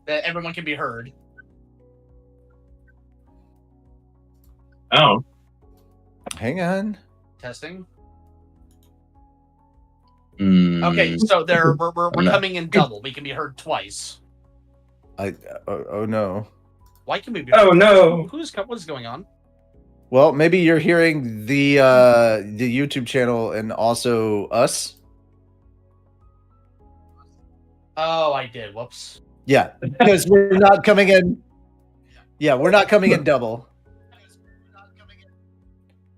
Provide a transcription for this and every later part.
that everyone can be heard. Oh. Hang on. Testing. Mm, Okay, so we're not- coming in double. We can be heard twice. Oh no. Why can we be? Oh no. What's going on? Well, maybe you're hearing the YouTube channel and also us. Oh, I did. Whoops. Yeah, because we're not coming in. Yeah, we're not coming in double.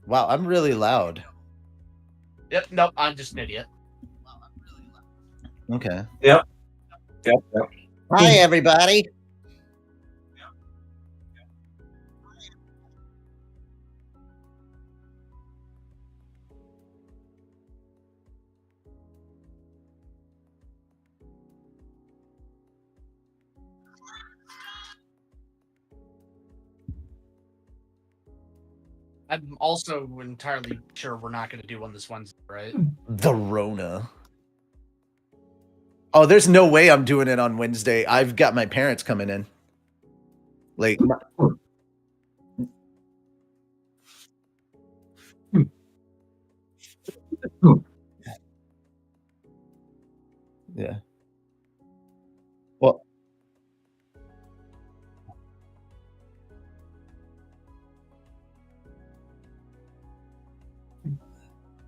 Wow, I'm really loud. Yep. Nope. I'm just an idiot. Okay. Yep. Hi, everybody. I'm also entirely sure we're not going to do one this Wednesday, right? The Rona. Oh, there's no way I'm doing it on Wednesday. I've got my parents coming in. Like, yeah. Well,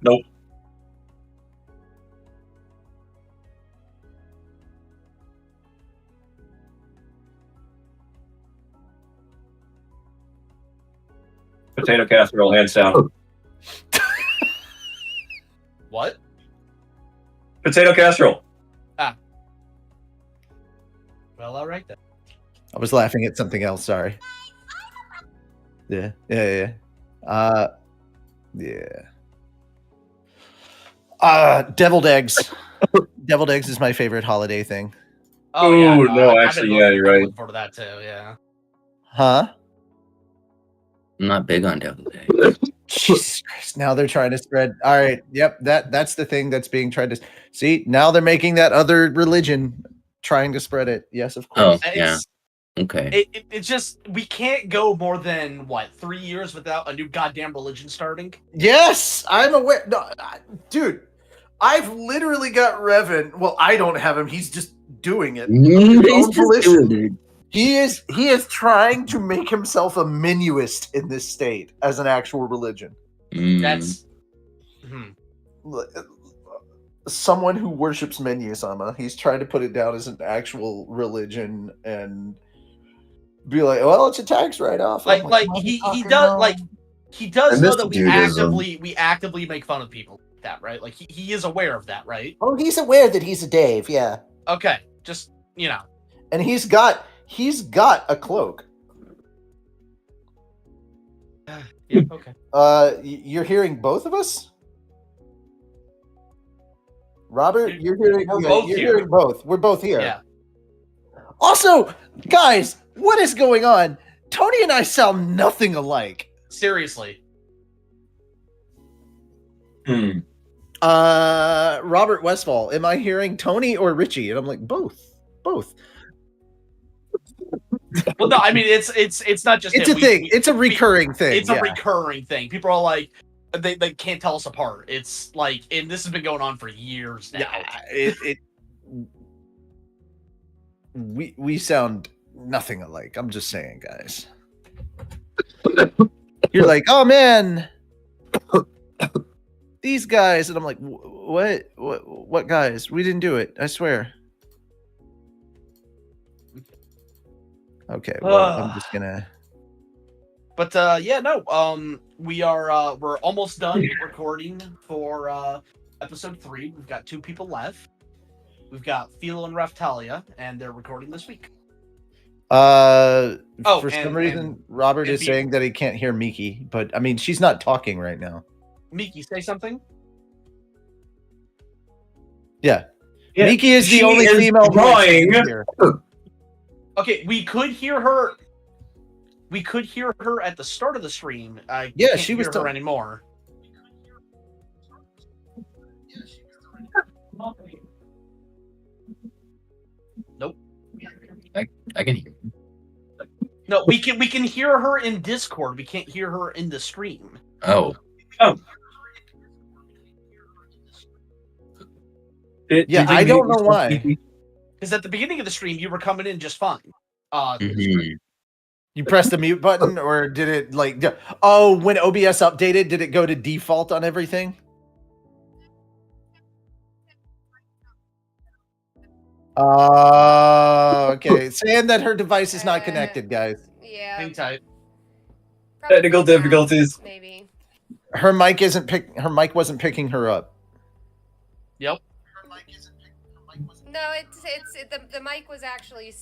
Nope. Potato casserole, hands down. What? Potato casserole. Well, all right then. I was laughing at something else. Sorry. Yeah. Yeah. Deviled eggs. Deviled eggs is my favorite holiday thing. Oh Ooh, yeah. no, I've actually, been yeah, you're right. looking forward to that too. Yeah. Huh? I'm not big on deviled eggs. Jesus Christ. Now they're trying to spread. All right. Yep. That's the thing that's being tried to see. Now they're making that other religion trying to spread it. Yes, of course. Oh, yeah. Okay. It's just we can't go more than 3 years without a new goddamn religion starting. Yes, I'm aware. No, dude, I've literally got Revan. Well, I don't have him. He's just doing it. He's just doing it. He is trying to make himself a minuist in this state as an actual religion. That's someone who worships Menu-sama. He's trying to put it down as an actual religion and be like, well, it's a tax write-off. he does know that we actively make fun of people like that, right? Like he is aware of that, right? Oh, he's aware that he's a Dave, yeah. Okay, just and he's got a cloak. Yeah, okay. You're hearing both of us? Robert, you're hearing hearing both. We're both here. Yeah. Also, guys, what is going on? Tony and I sound nothing alike. Seriously. Robert Westfall, am I hearing Tony or Richie? And I'm like, both. Well, no, I mean it's not just it's a thing. It's a recurring thing. It's a recurring thing. People are like they can't tell us apart. It's like, and this has been going on for years now. We sound nothing alike. I'm just saying, guys. You're like, oh man, these guys, and I'm like, what guys? We didn't do it. I swear. Okay, well, I'm just gonna. But we're almost done recording for episode 3. We've got 2 people left. We've got Philo and Raftalia, and they're recording this week. For some reason, Robert is saying that he can't hear Miki, but I mean, she's not talking right now. Miki, say something. Yeah, Miki is the only female drawing. Here. Okay, we could hear her. We could hear her at the start of the stream. Yeah, she was hear her anymore. Nope. I can hear. No, we can hear her in Discord. We can't hear her in the stream. Oh. Yeah, I don't know why. Because at the beginning of the stream, you were coming in just fine. Mhm. You pressed the mute button, or did it like? Oh, when OBS updated, did it go to default on everything? Okay. Saying that her device is not connected, guys. Yeah. Hang tight. Technical difficulties. Maybe. Her mic wasn't picking her up. Yep. No, the mic was actually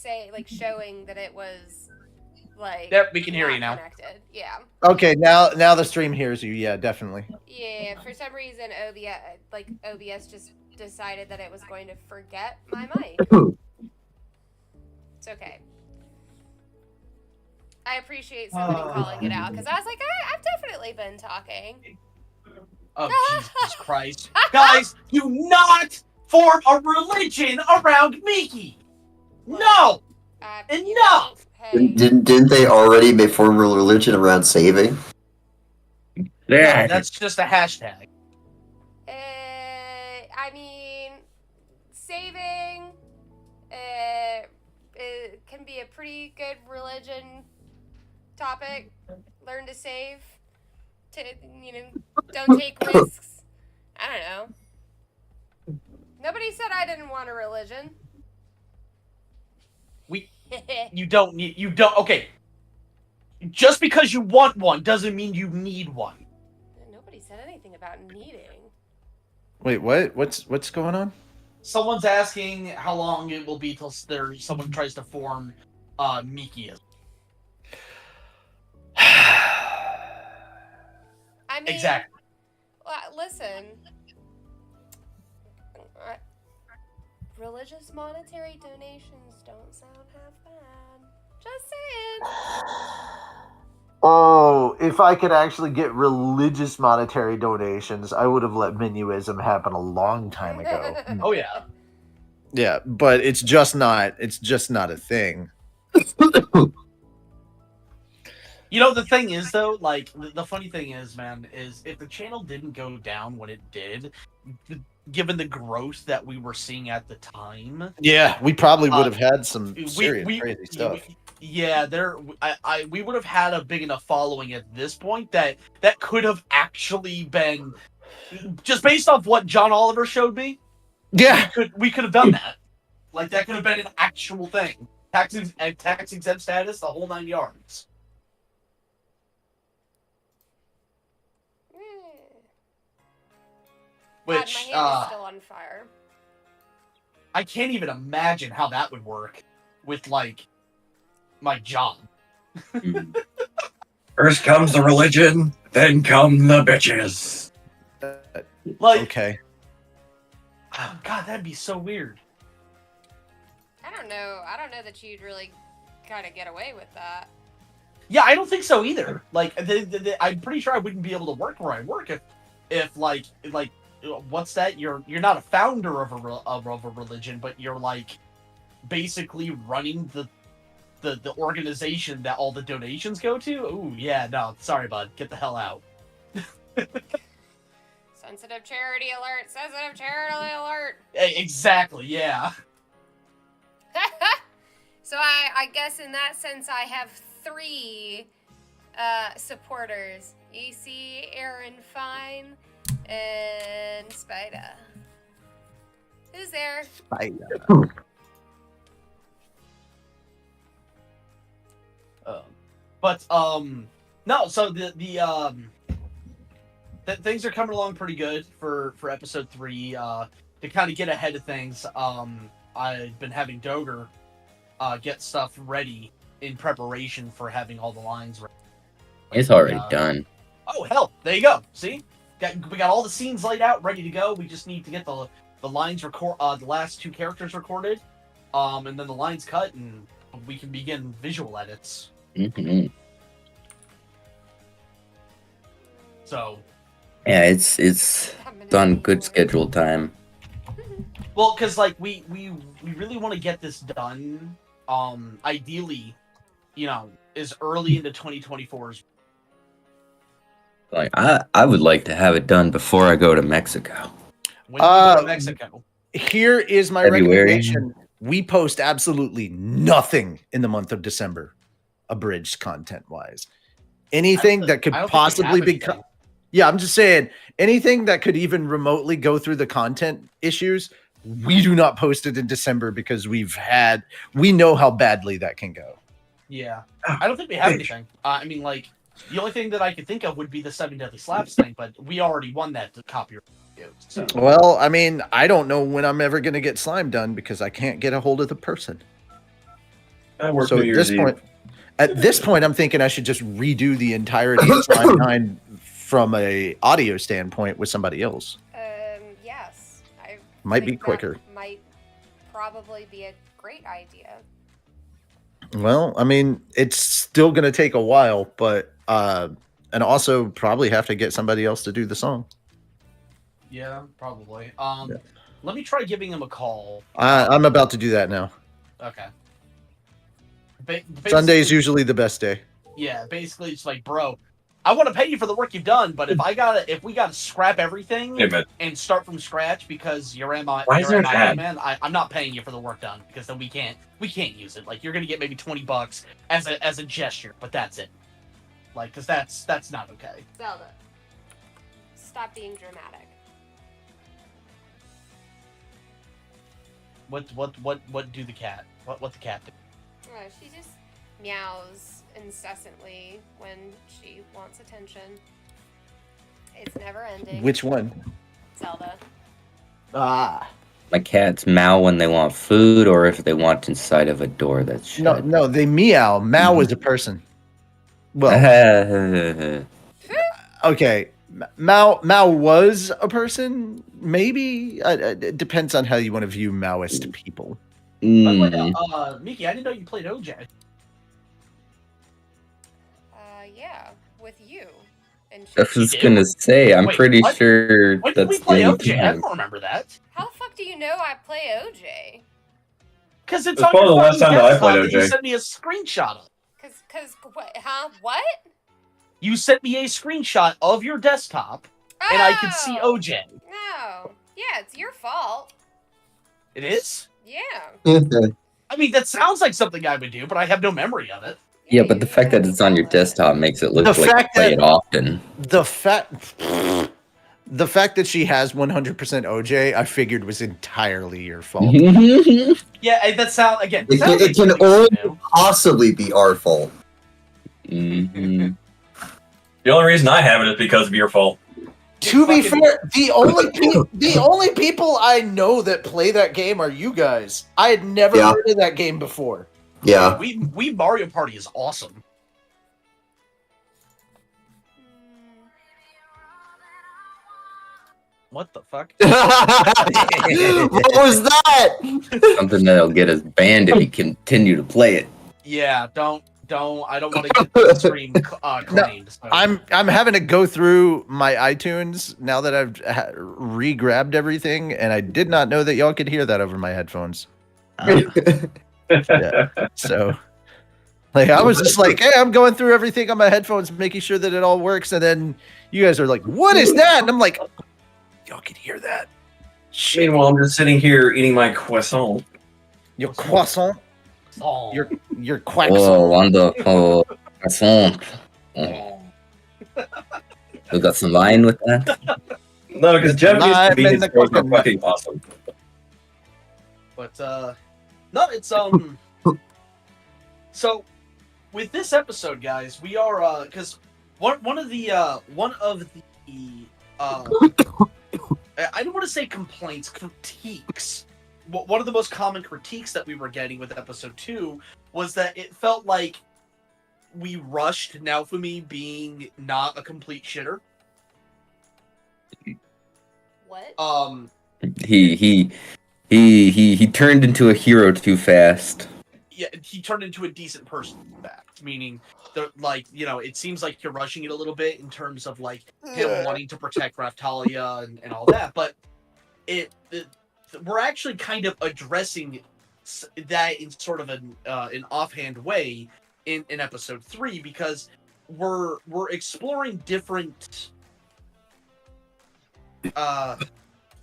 showing that it was like. Yep, we can hear not you now. Connected. Yeah. Okay, now the stream hears you. Yeah, definitely. Yeah. For some reason, OBS just decided that it was going to forget my mic. It's okay. I appreciate somebody calling it out because I was like, I've definitely been talking. Oh, Jesus Christ. Guys, do not form a religion around Miki! No! Enough! Hey. Didn't they already form a religion around saving? No, Yeah. that's just a hashtag. I mean, saving it can be a pretty good religion topic. Learn to save. Don't take risks. I don't know. Nobody said I didn't want a religion. You don't, okay. Just because you want one doesn't mean you need one. Nobody said anything about needing. Wait, what? What's going on? Someone's asking how long it will be till someone tries to form Miki. I mean, Exactly. Listen. Religious monetary donations don't sound half bad. Just saying. Oh, if I could actually get religious monetary donations, I would have let Minuism happen a long time ago. Oh yeah. Yeah, but it's just not a thing. You know, the thing is, though, like, the funny thing is, man, is if the channel didn't go down when it did, given the growth that we were seeing at the time... Yeah, we probably would have had some serious crazy stuff. We would have had a big enough following at this point that could have actually been... Just based off what John Oliver showed me, yeah, we could have done that. Like, that could have been an actual thing. Tax exempt status, the whole 9 yards. Which, God, my hand is still on fire. I can't even imagine how that would work with, like, my job. First comes the religion, then come the bitches. Like, okay. Oh, God, that'd be so weird. I don't know that you'd really kind of get away with that. Yeah, I don't think so either. Like, I'm pretty sure I wouldn't be able to work where I work if like, what's that? You're not a founder of a religion, but you're like basically running the organization that all the donations go to. Ooh, yeah, no, sorry, bud, get the hell out. Sensitive charity alert! Sensitive charity alert! Exactly, yeah. So I guess in that sense I have 3 supporters. EC, Aaron Fine, and Spider. Who's there? Spider. No, so things are coming along pretty good for episode 3. To kind of get ahead of things, I've been having Doger get stuff ready in preparation for having all the lines ready. It's already done. Oh hell, there you go. See, we got all the scenes laid out, ready to go. We just need to get the lines the last 2 characters recorded, and then the lines cut, and we can begin visual edits. Mm-hmm. So. Yeah, it's done good scheduled time. Well, because like we really want to get this done ideally, is early into 2024's. Like I would like to have it done before I go to Mexico. When do we go to Mexico? Here is my February. recommendation. We post absolutely nothing in the month of December, abridged content-wise. Anything that could I don't think we possibly have be... anything. Yeah, I'm just saying, anything that could even remotely go through the content issues, we do not post it in December because we know how badly that can go. Yeah. I don't think we have anything. I mean, like, the only thing that I could think of would be the 7 Deadly Slaps thing, but we already won that copyright. So. Well, I mean, I don't know when I'm ever going to get slime done because I can't get a hold of the person. So at this point, I'm thinking I should just redo the entirety of Slime 9 from a audio standpoint with somebody else. Yes. I Might be think that quicker. Might probably be a great idea. Well, I mean, it's still going to take a while, but and also probably have to get somebody else to do the song. Yeah, probably. Yeah. Let me try giving him a call. I'm about to do that now. Okay. Sunday's usually the best day. Yeah, basically it's like, bro, I want to pay you for the work you've done, but if we gotta scrap everything and start from scratch because you're MI, man, I'm not paying you for the work done because then we can't use it. Like, you're gonna get maybe $20 as a gesture, but that's it. Like, because that's not okay. Zelda, stop being dramatic. What do the cat? What the cat do? She just meows incessantly when she wants attention. It's never ending. Which one? Zelda. My cats meow when they want food or if they want inside of a door that's shut. No, they meow. Mao is a person. Well, okay. Mao was a person, maybe. It depends on how you want to view Maoist people. By the way, Miki, I didn't know you played OJ. Yeah, with you. And I was gonna say, I'm pretty sure when did we that's play the OJ? I don't remember that. How the fuck do you know I play OJ? Because it's It's on probably your the last fucking time that I desktop played that you OJ. sent me a screenshot of. Cause what? Huh? What? You sent me a screenshot of your desktop, and I could see OJ. No. Yeah, it's your fault. It is? Yeah. I mean, that sounds like something I would do, but I have no memory of it. Yeah, but the fact that it's on your desktop makes it look like you play it often. The fact that she has 100% OJ, I figured was entirely your fault. Yeah, that sound again. It can only possibly be our fault. Mm-hmm. The only reason I have it is because of your fault. To be fair, the only people I know that play that game are you guys. I had never heard of that game before. Yeah. We Mario Party is awesome. What the fuck? What was that? Something that'll get us banned if you continue to play it. Yeah, don't. I don't want to get the stream claimed. So. I'm having to go through my iTunes now that I've re-grabbed everything, and I did not know that y'all could hear that over my headphones. Yeah. So, like, I was just like, hey, I'm going through everything on my headphones, making sure that it all works, and then you guys are like, what is that? And I'm like, y'all can hear that. Shit. Meanwhile, I'm just sitting here eating my croissant. Your croissant? Oh. Your quack. Oh, wonderful. Croissant. Oh. We got some wine with that? No, because Japanese Lime in convenience the stores are coconut. fucking awesome. But no, it's So, with this episode, guys, we are because one of the I don't want to say complaints, critiques. One of the most common critiques that we were getting with episode 2 was that it felt like we rushed Naofumi being not a complete shitter. What? He turned into a hero too fast. Yeah, he turned into a decent person, in fact. Meaning, it seems like you're rushing it a little bit in terms of, like, him wanting to protect Raftalia and all that, but we're actually kind of addressing that in sort of an offhand way in episode 3, because we're exploring different.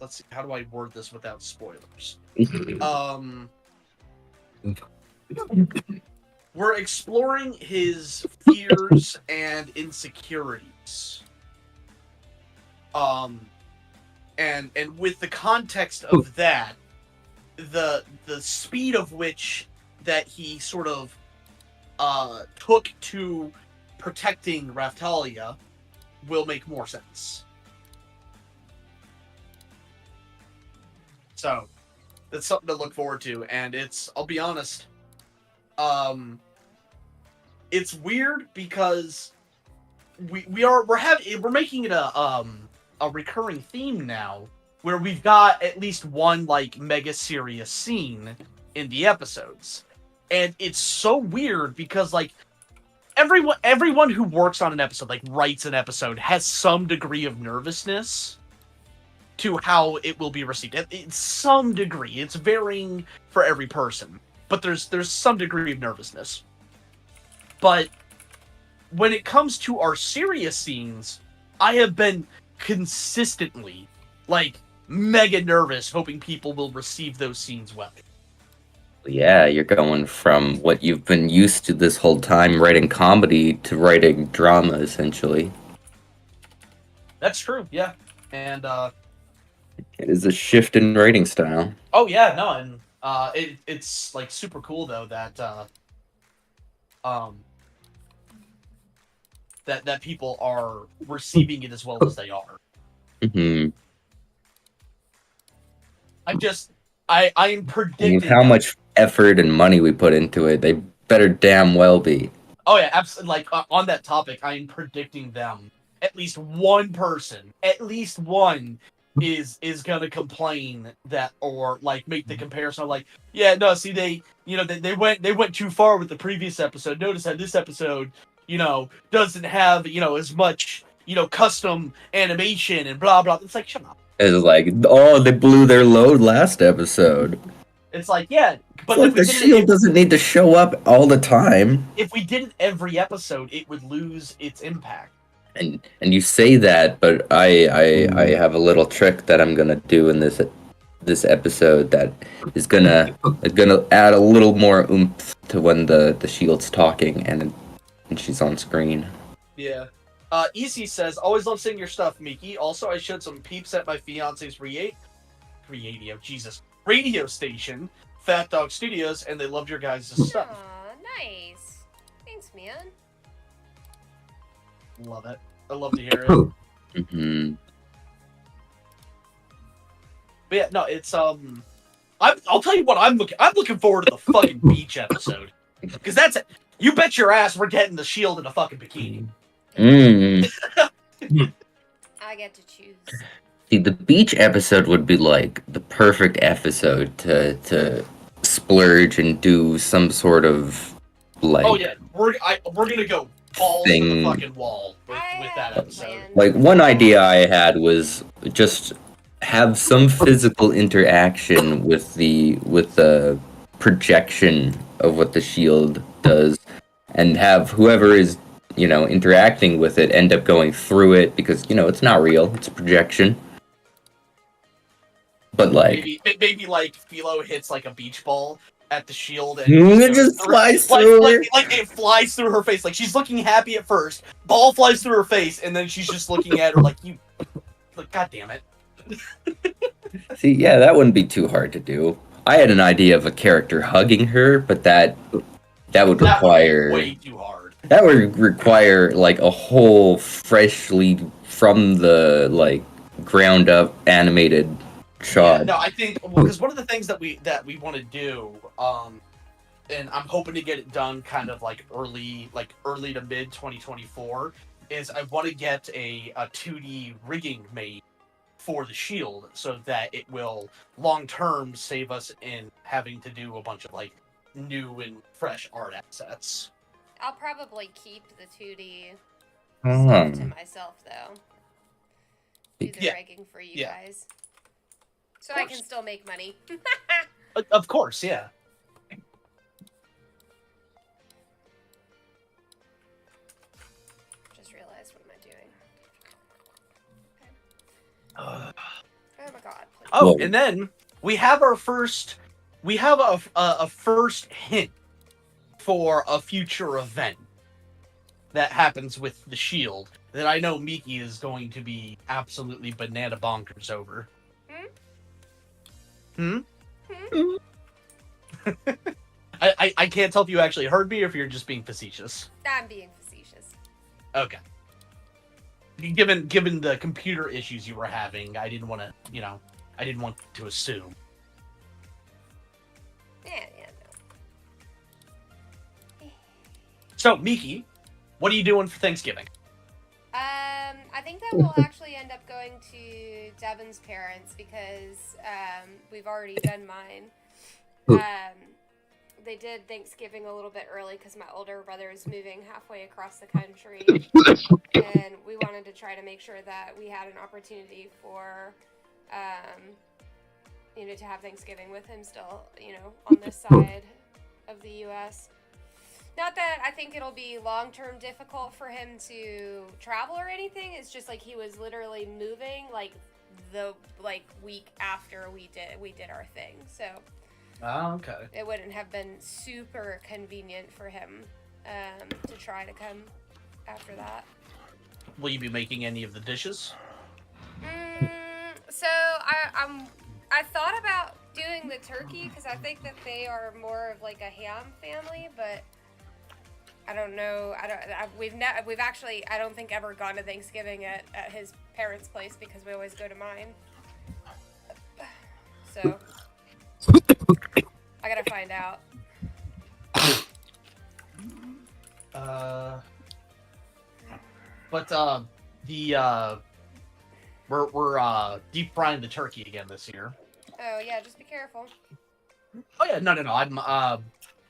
Let's see, how do I word this without spoilers? We're exploring his fears and insecurities. And with the context of that, the speed of which that he sort of took to protecting Raftalia will make more sense. So that's something to look forward to, and I'll be honest, it's weird because we're making it a recurring theme now, where we've got at least one like mega serious scene in the episodes, and it's so weird because like everyone who works on an episode, like writes an episode, has some degree of nervousness to how it will be received. It's some degree. It's varying for every person, but there's some degree of nervousness. But when it comes to our serious scenes, I have been consistently like mega nervous, hoping people will receive those scenes well. Yeah, you're going from what you've been used to this whole time, writing comedy, to writing drama, essentially. That's true, yeah. And it is a shift in writing style. Oh yeah, no, and it's like super cool though that that people are receiving it as well as they are. Mm-hmm. I'm predicting. I mean, how much effort and money we put into it, they better damn well be. Oh yeah, absolutely. Like on that topic, I'm predicting them. At least one person, at least one, is gonna complain that, or like make the comparison. Like, yeah, no, see, they went too far with the previous episode. Notice how this episode, doesn't have as much custom animation and blah blah. It's like, shut up. It's like, oh, they blew their load last episode. It's like, yeah, but like the shield doesn't need to show up all the time. If we did it every episode, it would lose its impact. And you say that, but I have a little trick that I'm gonna do in this episode that is gonna add a little more oomph to when the shield's talking and she's on screen. Yeah. Easy says, always love seeing your stuff, Miki. Also, I showed some peeps at my fiance's radio station, PhatDogStudios, and they loved your guys' stuff. Aw, nice. Thanks, man. Love it. I love to hear it. Mm-hmm. But yeah, no, it's I'll tell you what I'm looking forward to the fucking beach episode, because that's it. You bet your ass we're getting the shield in a fucking bikini. I get to choose. See, the beach episode would be like the perfect episode to splurge and do some sort of like. Oh yeah, we're gonna go balls to the fucking wall with that episode. Like, one idea I had was just have some physical interaction with the projection of what the shield does, and have whoever is interacting with it end up going through it, because it's not real, it's a projection. But like maybe like Philo hits like a beach ball at the shield and it just flies through her. Like it flies through her face. Like she's looking happy at first, ball flies through her face, and then she's just looking at her like, you, like, god damn it. See, yeah, that wouldn't be too hard to do. I had an idea of a character hugging her, but that would require way too hard. That would require like a whole freshly from the like ground up animated shot. Yeah, no, I think because one of the things that we want to do, and I'm hoping to get it done kind of like early to mid 2024, is I want to get a 2D rigging made for the shield, so that it will long term save us in having to do a bunch of like new and fresh art assets. I'll probably keep the 2D stuff to myself though. Do the rigging for you guys. So I can still make money. Of course, yeah. Oh my god. Please. Oh, Whoa. and then we have our first. We have a first hint for a future event that happens with the shield that I know Miki is going to be absolutely banana bonkers over. I can't tell if you actually heard me or if you're just being facetious. I'm being facetious. Okay. Given the computer issues you were having, I didn't want to, I didn't want to assume. Yeah, no. So, Miki, what are you doing for Thanksgiving? I think that we'll actually end up going to Devin's parents because we've already done mine. They did Thanksgiving a little bit early because my older brother is moving halfway across the country, and we wanted to try to make sure that we had an opportunity for, to have Thanksgiving with him still, on this side of the U.S. Not that I think it'll be long-term difficult for him to travel or anything. It's just like he was literally moving the week after we did our thing. So okay. It wouldn't have been super convenient for him to try to come after that. Will you be making any of the dishes? So I thought about doing the turkey because I think that they are more of like a ham family, but I don't know. We've actually, I don't think, ever gone to Thanksgiving at his parents' place because we always go to mine. So I gotta find out. We're deep frying the turkey again this year. Oh yeah, just be careful. Oh yeah, no.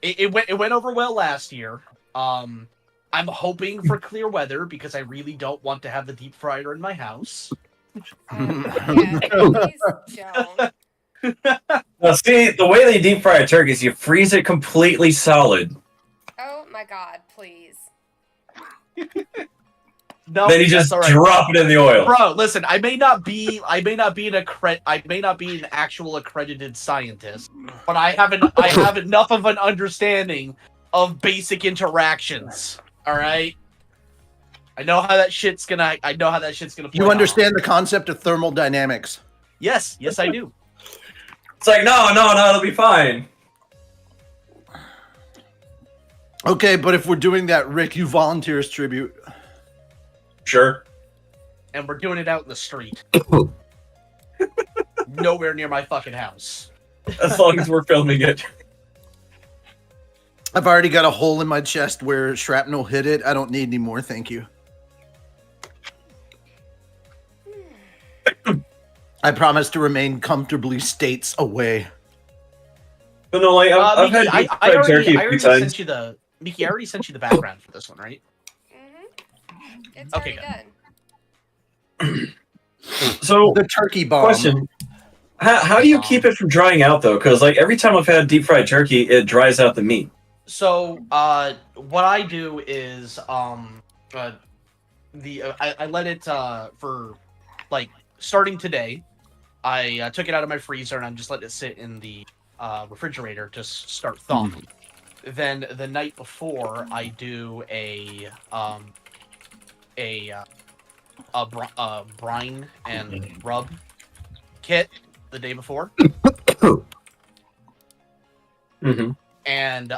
It went over well last year. I'm hoping for clear weather because I really don't want to have the deep fryer in my house. Yeah, please don't. Now, see, the way they deep fry a turkey is you freeze it completely solid. Oh my god, please. No, Then you just right. drop it in the oil. Bro, listen, I may not be an actual accredited scientist, but I have enough of an understanding of basic interactions. All right? I know how that shit's gonna play You understand the concept of thermodynamics. Yes, I do. It's like, no, it'll be fine. Okay, but if we're doing that, Rick, you volunteer as tribute. Sure. And we're doing it out in the street. Nowhere near my fucking house. As long as we're filming it. I've already got a hole in my chest where shrapnel hit it. I don't need any more, thank you. I promise to remain comfortably states away. But no, like, I've Miki, had deep fried turkey a few times. Miki, I already sent you the background for this one, right? It's Okay, already good. done. So, The turkey bomb. question. How do you keep it from drying out, though? Because, like, every time I've had deep fried turkey, it dries out the meat. So, what I do is, I let it, for, like, starting today, I took it out of my freezer and I'm just letting it sit in the refrigerator to start thawing. Then the night before, I do a brine and rub kit the day before. Mm-hmm. And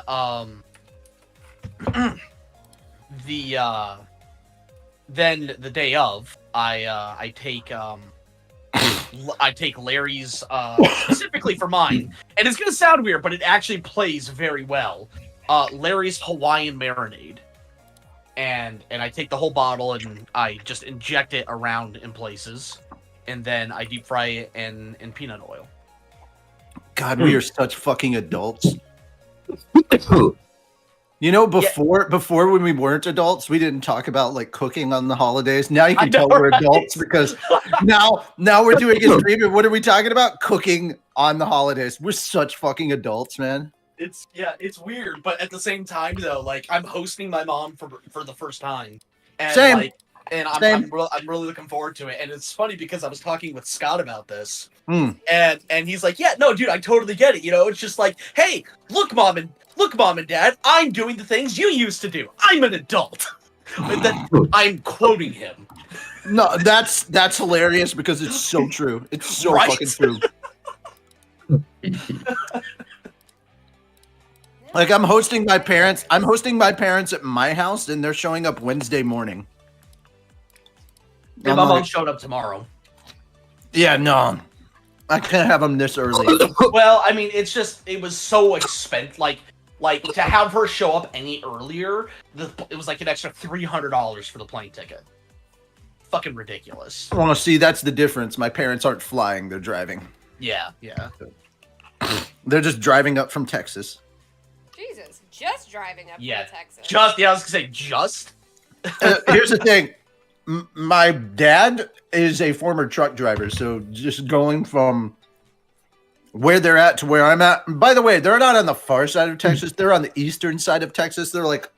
then the day of, I take Larry's specifically for mine, and it's gonna sound weird, but it actually plays very well. Larry's Hawaiian marinade, and I take the whole bottle and I just inject it around in places, and then I deep fry it in peanut oil. God, we are such fucking adults. You know, before when we weren't adults, we didn't talk about like cooking on the holidays. Now you can tell we're adults because now we're doing a stream. And what are we talking about? Cooking on the holidays. We're such fucking adults, man. It's weird, but at the same time though, like I'm hosting my mom for the first time. And Same. like and I'm really looking forward to it. And it's funny because I was talking with Scott about this, and he's like, "Yeah, no, dude, I totally get it. You know, it's just like, hey, look, mom and dad, I'm doing the things you used to do. I'm an adult." I'm quoting him. No, that's hilarious because it's so true. It's so fucking true. Like I'm hosting my parents at my house, and they're showing up Wednesday morning. Yeah, my mom's showing up tomorrow. Yeah, no, I can't have them this early. Well, I mean, it was so expensive. Like to have her show up any earlier, it was like an extra $300 for the plane ticket. Fucking ridiculous. Well, see, that's the difference. My parents aren't flying; they're driving. Yeah. They're just driving up from Texas. Jesus, just driving up from Texas. I was gonna say just. Here's the thing. My dad is a former truck driver, so just going from where they're at to where I'm at. And by the way, they're not on the far side of Texas. They're on the eastern side of Texas. They're like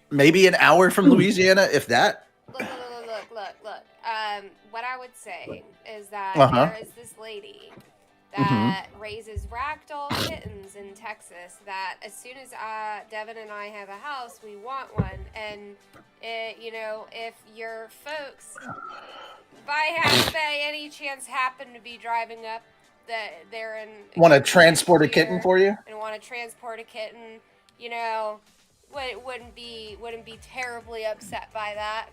maybe an hour from Louisiana, if that. Look. What I would say is that there is this lady that raises ragdoll kittens in Texas that as soon as Devin and I have a house, we want one. And, if your folks, by any chance happen to be driving up, that they're in... Want to transport a kitten for you? And want to transport a kitten, wouldn't be terribly upset by that.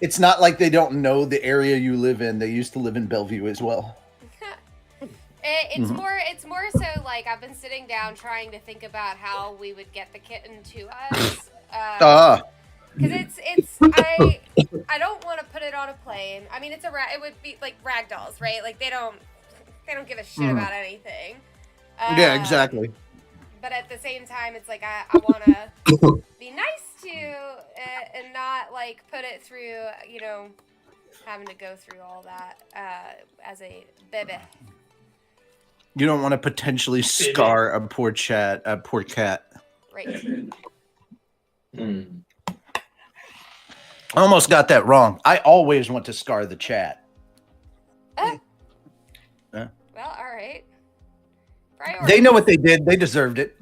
It's not like they don't know the area you live in. They used to live in Bellevue as well. It's more so like I've been sitting down trying to think about how we would get the kitten to us. Because I don't want to put it on a plane. I mean, it would be like ragdolls, right? Like they don't give a shit about anything. Yeah, exactly. But at the same time, it's like I want to be nice to and not like put it through, having to go through all that as a baby. You don't want to potentially scar a poor cat. Right. I almost got that wrong. I always want to scar the chat. Well, all right. They know what they did. They deserved it.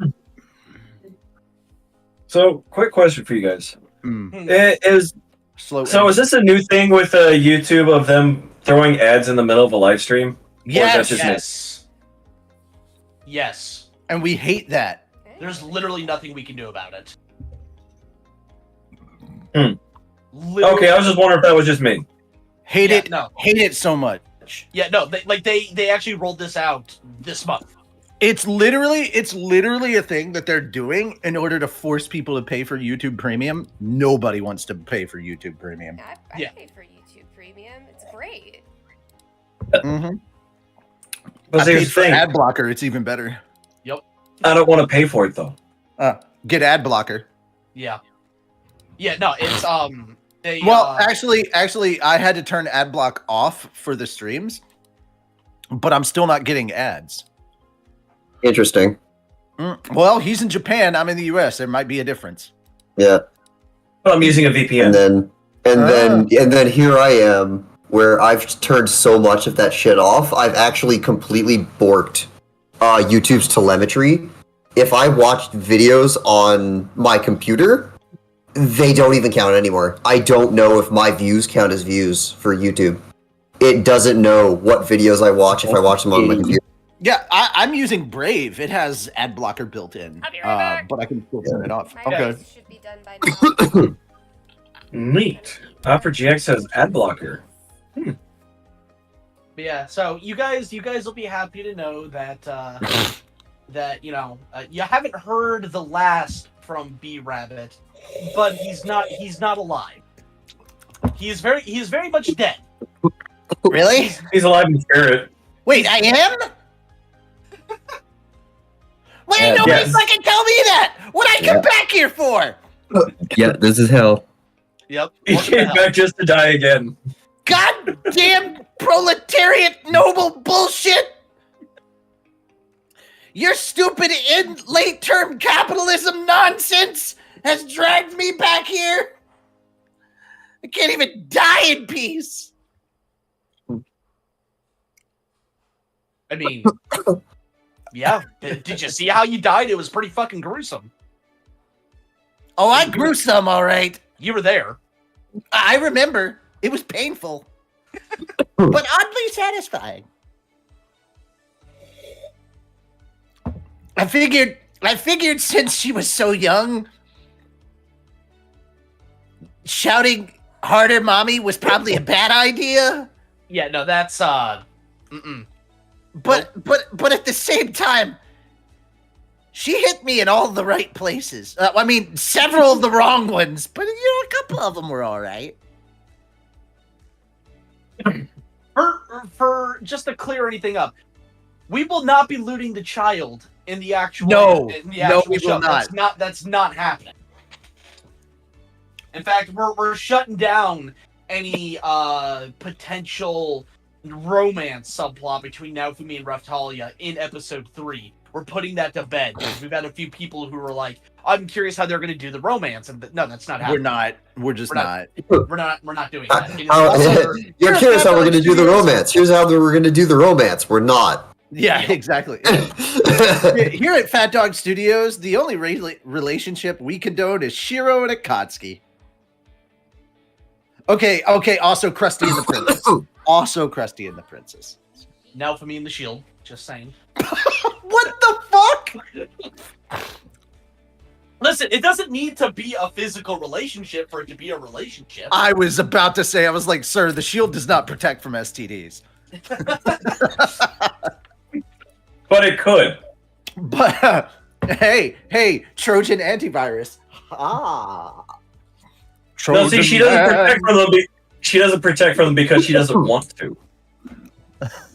So, quick question for you guys. Is this a new thing with YouTube of them throwing ads in the middle of a live stream? Yes. And we hate that. There's literally nothing we can do about it. Okay, I was just wondering if that was just me. Hate it so much. Yeah, no, they actually rolled this out this month. It's literally a thing that they're doing in order to force people to pay for YouTube Premium. Nobody wants to pay for YouTube Premium. I pay for YouTube Premium. It's great. But I paid for ad blocker. It's even better. Yep. I don't want to pay for it though. Get ad blocker. Yeah. Yeah. No, it's actually, I had to turn ad block off for the streams, but I'm still not getting ads. Interesting. Well, he's in Japan. I'm in the US. There might be a difference. Yeah. Well, I'm using a VPN. And then here I am, where I've turned so much of that shit off. I've actually completely borked YouTube's telemetry. If I watched videos on my computer, they don't even count anymore. I don't know if my views count as views for YouTube. It doesn't know what videos I watch if I watch them on my computer. Yeah, I'm using Brave. It has ad blocker built in, but I can still turn it off. My should be done by now. Neat. Opera GX has ad blocker. But yeah, so you guys will be happy to know that you haven't heard the last from B Rabbit, but he's not alive. He is very much dead. Really? He's alive in spirit. Wait, I am? Why didn't nobody fucking tell me that? What'd I come back here for? Yeah, this is hell. Yep. He came back just to die again. Goddamn proletariat noble bullshit! Your stupid late-term capitalism nonsense has dragged me back here. I can't even die in peace. I mean, yeah. Did you see how you died? It was pretty fucking gruesome. Oh, I grew some, all right. You were there. I remember. It was painful, but oddly satisfying. I figured since she was so young, shouting harder, mommy, was probably a bad idea. Yeah, no, that's But at the same time, she hit me in all the right places. I mean, several of the wrong ones, but a couple of them were all right. For just to clear anything up, we will not be looting the child in the actual. No, we show. will not. That's not happening. In fact, we're shutting down any potential romance subplot between Naofumi and Raphtalia in episode 3. We're putting that to bed because we've had a few people who were like, "I'm curious how they're going to do the romance," and no, that's not happening. We're not. We're just not. We're not doing that. You're curious how we're going to do the romance. Here's how we're going to do the romance. We're not. Yeah, exactly. Here at PhatDogStudios, the only relationship we condone is Shiro and Akatsuki. Okay. Also, Krusty and the Princess. Naofumi and the Shield. Just saying. What the fuck? Listen, it doesn't need to be a physical relationship for it to be a relationship. I was about to say, I was like, sir, the shield does not protect from STDs. But it could. But hey, Trojan antivirus. Ah. No, see, she doesn't protect from them. She doesn't protect from them because she doesn't want to.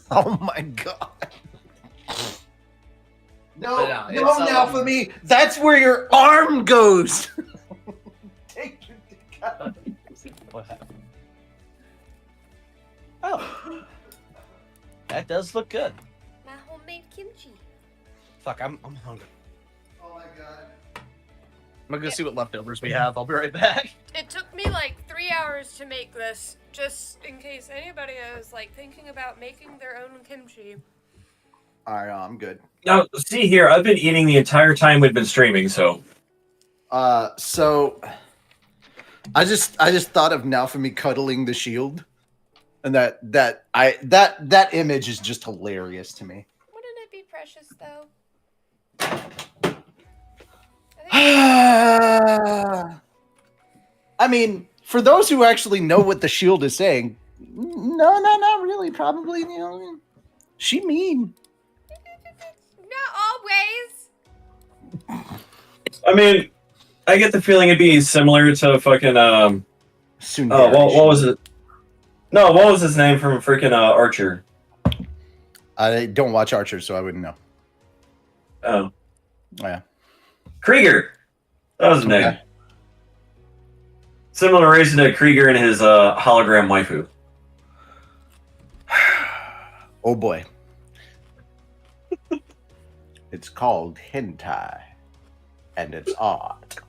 Oh my god. No, now for me, that's where your arm goes. Take your dick out. What happened? Oh. That does look good. My homemade kimchi. Fuck, I'm hungry. Oh my god. I'm gonna go see what leftovers we have. I'll be right back. It took me like 3 hours to make this, just in case anybody is like thinking about making their own kimchi. All right, I'm good. Now, see here, I've been eating the entire time we've been streaming, so. So I just thought of Naofumi cuddling the shield, and that image is just hilarious to me. Wouldn't it be precious though? I mean, for those who actually know what the shield is saying, no, not really. Probably, she mean. Not always. I mean, I get the feeling it'd be similar to fucking what was it? No, what was his name from freaking Archer? I don't watch Archer, so I wouldn't know. Oh, yeah. Krieger. That was his name. Similar reason to Krieger and his hologram waifu. Oh boy. It's called hentai, and it's art.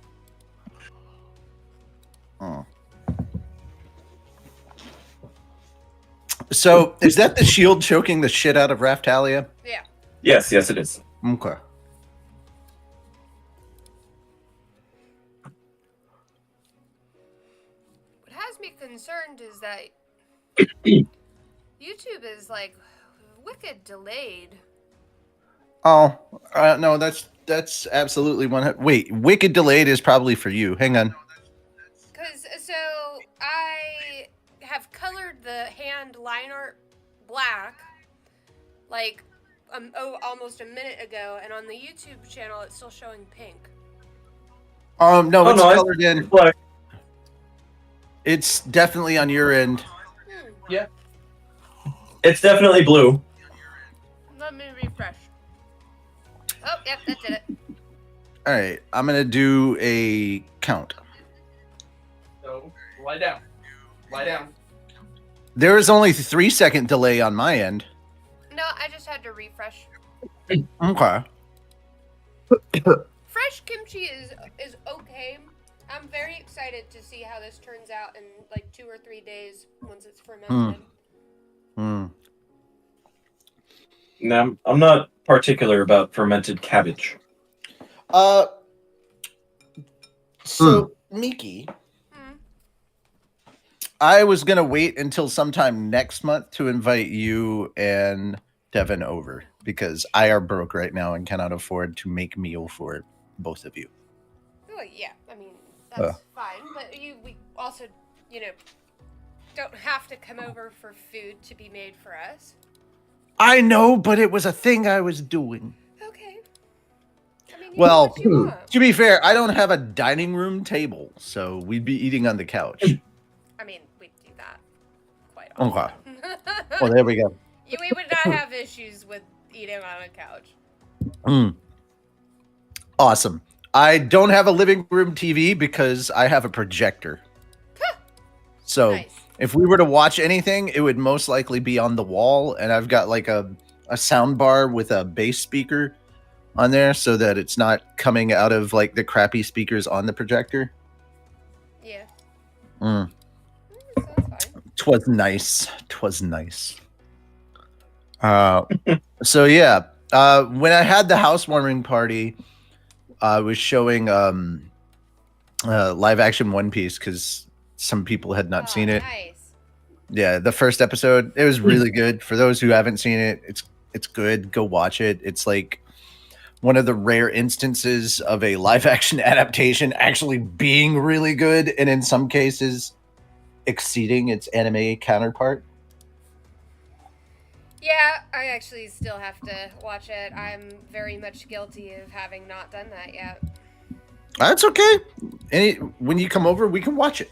So, is that the shield choking the shit out of Raphtalia? Yeah. Yes, it is. Okay. What has me concerned is that YouTube is like wicked delayed. Oh, no, that's absolutely one. Wait, wicked delayed is probably for you. Hang on. Because, so, I have colored the hand line art black, like, almost a minute ago, and on the YouTube channel, it's still showing pink. No, it's colored in. It's definitely on your end. Yeah. It's definitely blue. Let me refresh. Oh, yep, that did it. All right, I'm going to do a count. So, lie down. Lie down. There is only 3-second delay on my end. No, I just had to refresh. Okay. Fresh kimchi is okay, I'm very excited to see how this turns out in like 2 or 3 days once it's fermented. No, I'm not particular about fermented cabbage. So Miki, I was gonna wait until sometime next month to invite you and Devin over because I are broke right now and cannot afford to make meal for both of you. Well, yeah, I mean that's fine, but we also, don't have to come over for food to be made for us. I know, but it was a thing I was doing. Okay. I mean, Well, to be fair, I don't have a dining room table, so we'd be eating on the couch. I mean, we do that quite often. Okay. Well, there we go. We would not have issues with eating on a couch. Awesome. I don't have a living room TV because I have a projector. So nice. If we were to watch anything, it would most likely be on the wall, and I've got like a sound bar with a bass speaker on there so that it's not coming out of like the crappy speakers on the projector. Yeah. Sounds fine. 'Twas nice. 'Twas nice. So yeah, when I had the housewarming party, I was showing live action One Piece because some people had not seen it. Nice. Yeah, the first episode, it was really good. For those who haven't seen it, it's good. Go watch it. It's like one of the rare instances of a live action adaptation actually being really good, and in some cases exceeding its anime counterpart. Yeah, I actually still have to watch it. I'm very much guilty of having not done that yet. That's okay. When you come over, we can watch it.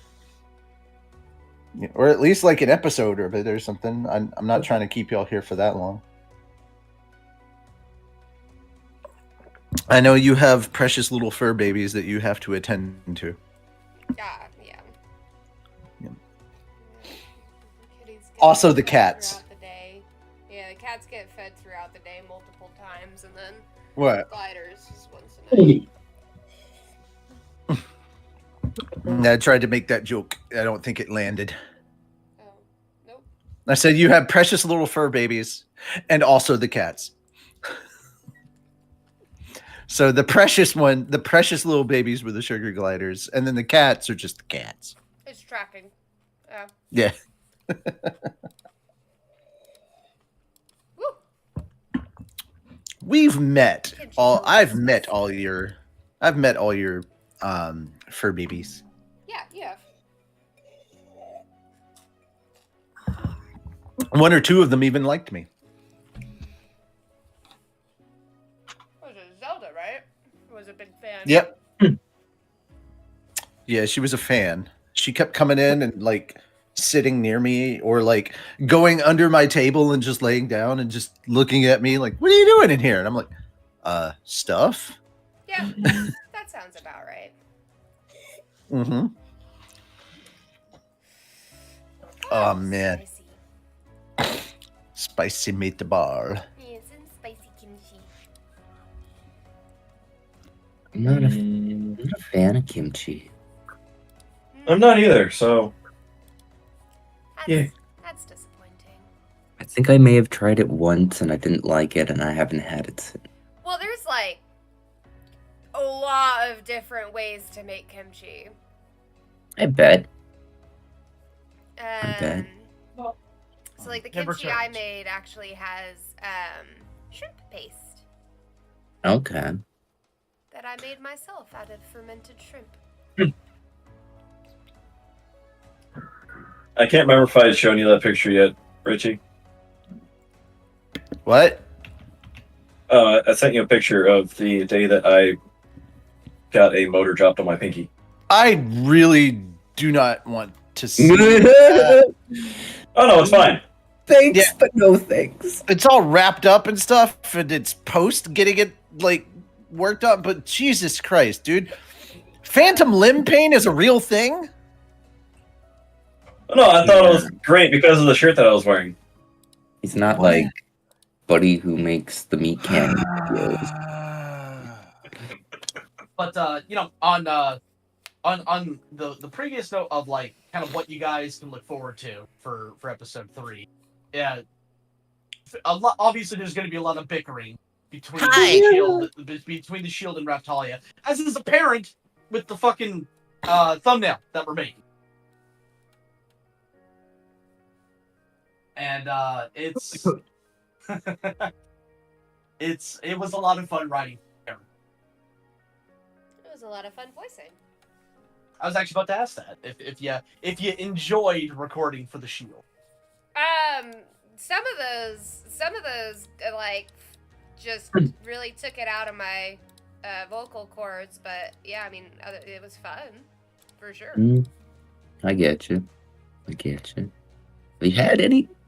Or at least like an episode of it or something. I'm not trying to keep y'all here for that long. I know you have precious little fur babies that you have to attend to. Yeah. Also the cats. Yeah, the cats get fed throughout the day multiple times, and then what? gliders just once a night. I tried to make that joke. I don't think it landed. Oh, nope. I said you have precious little fur babies and also the cats. So the precious little babies were the sugar gliders, and then the cats are just the cats. It's tracking. Yeah. I've met all your fur babies. Yeah, you have. One or two of them even liked me. Was it Zelda, right? Was a big fan. Yep. Yeah, she was a fan. She kept coming in and like sitting near me or like going under my table and just laying down and just looking at me like, what are you doing in here? And I'm like, stuff. Yeah, that sounds about right. Mm-hmm. Oh man. Spicy meatball. Yes, and spicy kimchi. I'm not a fan of kimchi. I'm not either, so yeah. That's disappointing. I think I may have tried it once and I didn't like it, and I haven't had it since. Well, there's like a lot of different ways to make kimchi. I bet. So like the kimchi I made actually has shrimp paste. Okay. That I made myself out of fermented shrimp. I can't remember if I had shown you that picture yet, Richie. What? I sent you a picture of the day that I got a motor dropped on my pinky. I really do not want to see that. Oh no, it's fine. Thanks, but no thanks. It's all wrapped up and stuff, and it's post getting it like worked up. But Jesus Christ, dude, phantom limb pain is a real thing. No, I thought it was great because of the shirt that I was wearing. He's not like Buddy who makes the meat candy videos. But on on the previous note of like kind of what you guys can look forward to for episode 3. Yeah, obviously there's going to be a lot of bickering between the Shield and Raptalia, as is apparent with the fucking thumbnail that we're making. And it was a lot of fun writing. It was a lot of fun voicing. I was actually about to ask that if you enjoyed recording for the Shield. Some of those like just really took it out of my vocal cords, but yeah, I mean, it was fun for sure. I get you.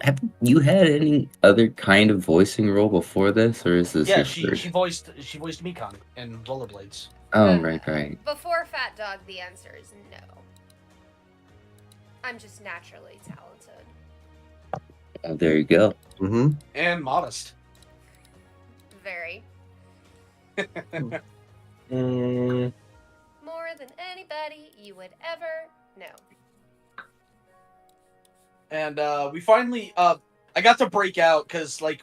Have you had any other kind of voicing role before this, or is this? Yeah, she voiced Mikon in Rollerblades. Oh, right. Before Fat Dog, the answer is no. I'm just naturally talented. Oh, there you go. Mm-hmm. And modest. Very. Mm, More than anybody you would ever know. And we finally, I got to break out because, like,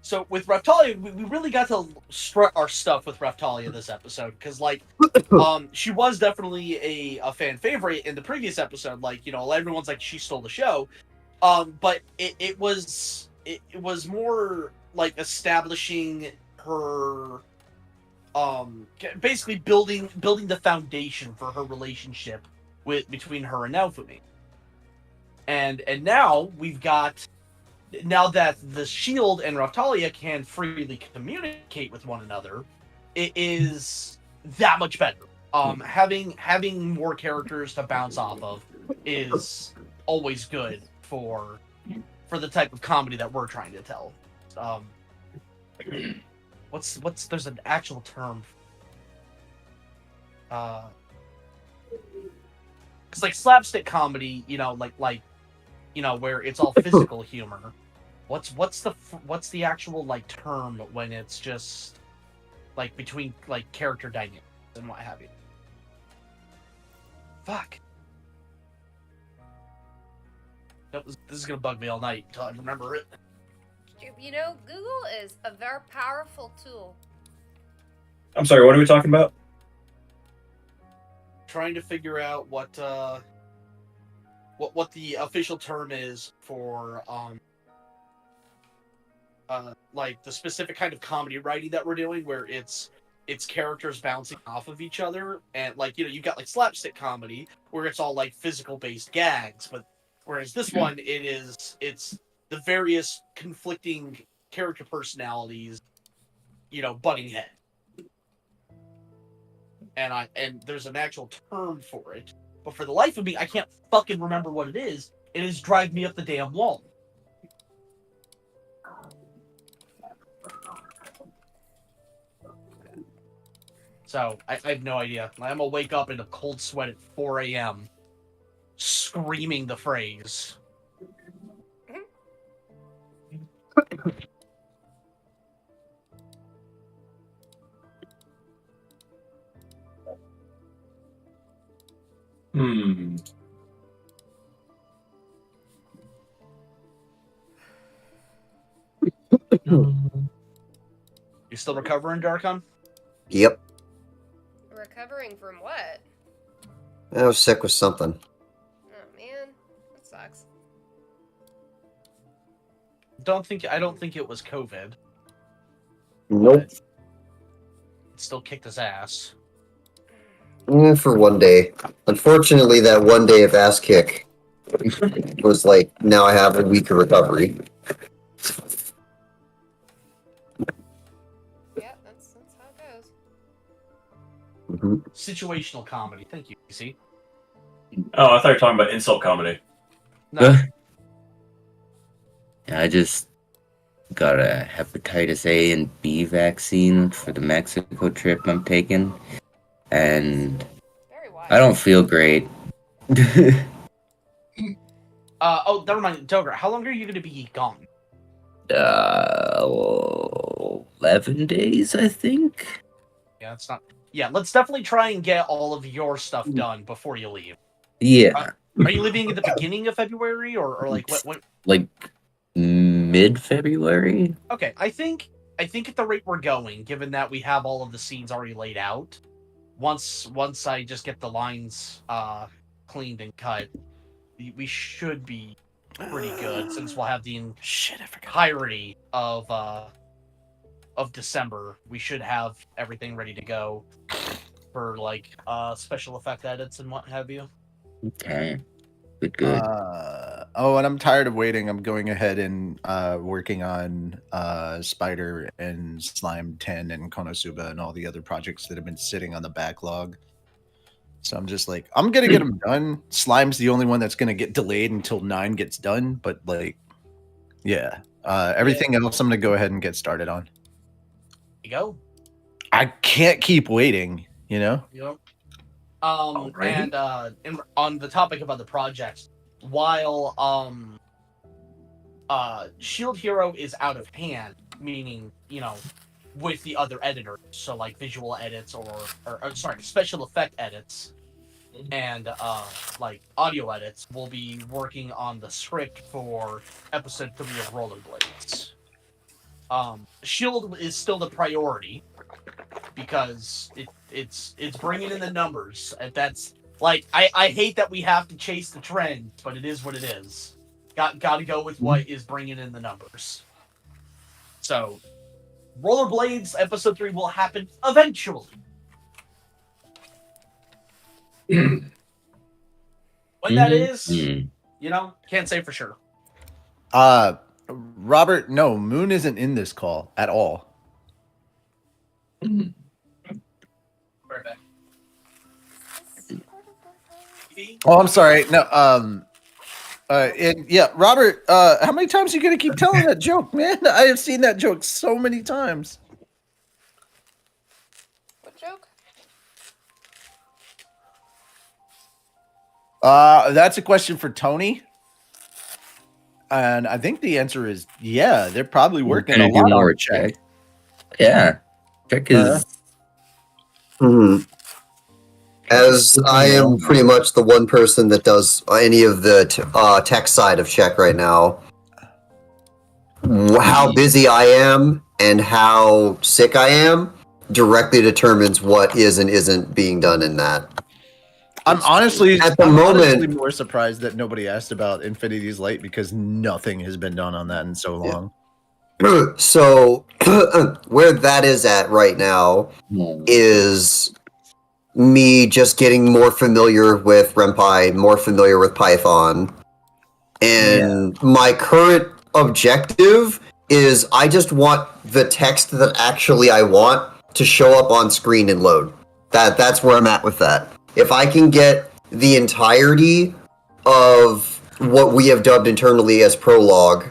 so with Raptalia, we really got to strut our stuff with Raptalia this episode because, like, she was definitely a fan favorite in the previous episode. Like, you know, everyone's like, she stole the show. But it was more like establishing her, basically building the foundation for her relationship between her and Naofumi. And now we've got, now that the Shield and Raptalia can freely communicate with one another, it is that much better. Having more characters to bounce off of is always good for the type of comedy that we're trying to tell. What's there's an actual term. It's like slapstick comedy, you know, like you know, where it's all physical humor. What's the actual like term when it's just like between like character dynamics and what have you? Fuck. Nope, this is gonna bug me all night until I remember it. You know, Google is a very powerful tool. I'm sorry, what are we talking about? Trying to figure out what the official term is for like the specific kind of comedy writing that we're doing, where it's characters bouncing off of each other, and like, you know, you've got like slapstick comedy where it's all like physical based gags, but whereas this one it's the various conflicting character personalities, you know, butting head. And there's an actual term for it, but for the life of me, I can't fucking remember what it is. It is drive me up the damn wall. So I have no idea. I'm gonna wake up in a cold sweat at 4 a.m. screaming the phrase. You still recovering, Darkon? Yep. Recovering from what? I was sick with something. Oh man, that sucks. I don't think it was COVID. Nope. It still kicked his ass. For one day. Unfortunately, that one day of ass kick was like, now I have a week of recovery. Yeah, that's how it goes. Mm-hmm. Situational comedy. Thank you, PC. Oh, I thought you were talking about insult comedy. No. I just got a hepatitis A and B vaccine for the Mexico trip I'm taking, and Very wise. I don't feel great. Oh, never mind, Dogra. How long are you going to be gone? 11 days, I think. Yeah, it's not. Yeah, let's definitely try and get all of your stuff done before you leave. Yeah. Are you leaving at the beginning of February or like what? Like mid-February? Okay, I think at the rate we're going, given that we have all of the scenes already laid out, once I just get the lines cleaned and cut, we should be pretty good since we'll have the entirety of December. We should have everything ready to go for like special effect edits and what have you. Okay. Good. And I'm tired of waiting. I'm going ahead and working on Spider and Slime 10 and Konosuba and all the other projects that have been sitting on the backlog. So I'm just like, I'm gonna get them done. Slime's the only one that's gonna get delayed until 9 gets done. But like, yeah, everything else I'm gonna go ahead and get started on. You go. I can't keep waiting, you know. Yep. And on the topic of other projects, while Shield Hero is out of hand, meaning, you know, with the other editors, so like visual edits or sorry, special effect edits and like audio edits, we'll be working on the script for episode 3 of Rollerblades. Shield is still the priority because it's bringing in the numbers, and that's like I hate that we have to chase the trend, but it is what it is. Got to go with what is bringing in the numbers. So, Rollerblades episode 3 will happen eventually. When that is, you know, can't say for sure. Robert, no, Moon isn't in this call at all. Right back. Oh, I'm sorry. No, yeah, Robert, how many times are you gonna keep telling that joke, man? I have seen that joke so many times. What joke? That's a question for Tony. And I think the answer is yeah, they're probably working a lot on Check. Yeah. Check is As I am pretty much the one person that does any of the tech side of Check right now, how busy I am and how sick I am directly determines what is and isn't being done in that. I'm honestly moment more surprised that nobody asked about Infinity's Light because nothing has been done on that in so long. So where that is at right now is me just getting more familiar with Ren'Py, more familiar with Python. And my current objective is I just want the text that actually I want to show up on screen and load. That's where I'm at with that. If I can get the entirety of what we have dubbed internally as prologue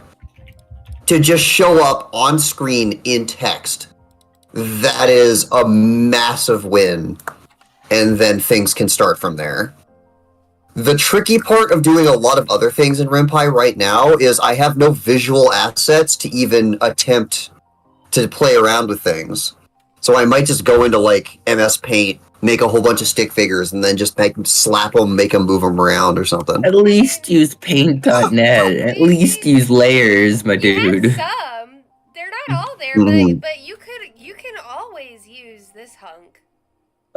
to just show up on screen in text, that is a massive win. And then things can start from there. The tricky part of doing a lot of other things in Ren'Py right now is I have no visual assets to even attempt to play around with things. So I might just go into like MS Paint, make a whole bunch of stick figures, and then just slap them, make them move them around or something. At least use Paint.net. At least use layers, my dude. Some. They're not all there, but you can always use this hunk.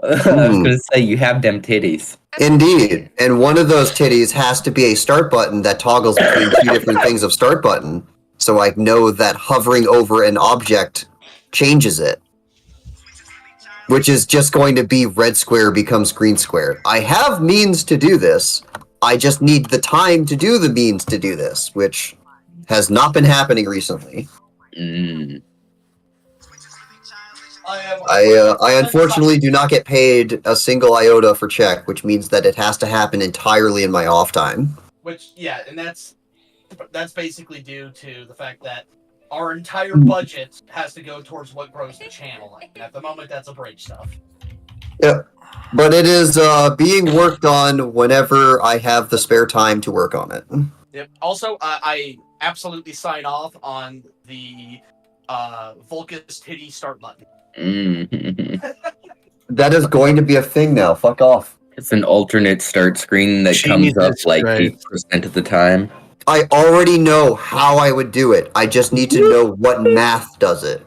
I was gonna say you have them titties. Indeed, and one of those titties has to be a start button that toggles between two different things of start button, so I know that hovering over an object changes it. Which is just going to be red square becomes green square. I have means to do this. I just need the time to do the means to do this, which has not been happening recently. I unfortunately do not get paid a single iota for Check, which means that it has to happen entirely in my off time. Which, yeah, and that's basically due to the fact that our entire budget has to go towards what grows the channel. And at the moment, that's a break stuff. Yeah, but it is being worked on whenever I have the spare time to work on it. Yep. Also, I absolutely sign off on the Vulcus titty start button. That is going to be a thing now. Fuck off. It's an alternate start screen that comes up like 8% of the time. I already know how I would do it. I just need to know what math does it.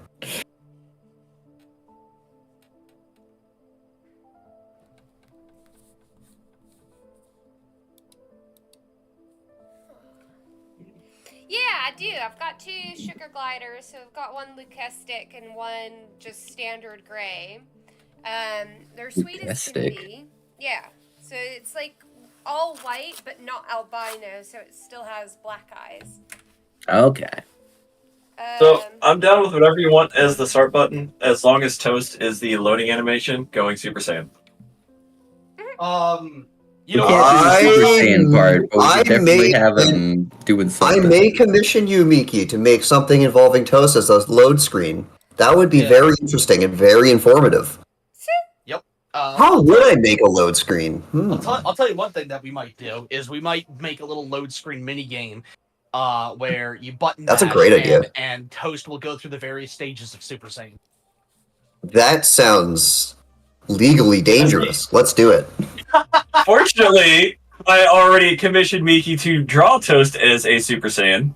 Yeah, I do. I've got 2 sugar gliders, so I've got one Lucastic and one just standard gray. They're sweet as can be. Yeah, so it's like all white, but not albino, so it still has black eyes. Okay. So I'm down with whatever you want as the start button, as long as Toast is the loading animation going Super Saiyan. You know, can't do the Super Saiyan part, but we could definitely have him doing something. I may commission you, Miki, to make something involving Toast as a load screen. That would be very interesting and very informative. Yep. How would I make a load screen? I'll tell you one thing that we might do is we might make a little load screen mini game, where you button. That's a great idea. And Toast will go through the various stages of Super Saiyan. That sounds legally dangerous. Let's do it. Fortunately, I already commissioned Miki to draw Toast as a Super Saiyan.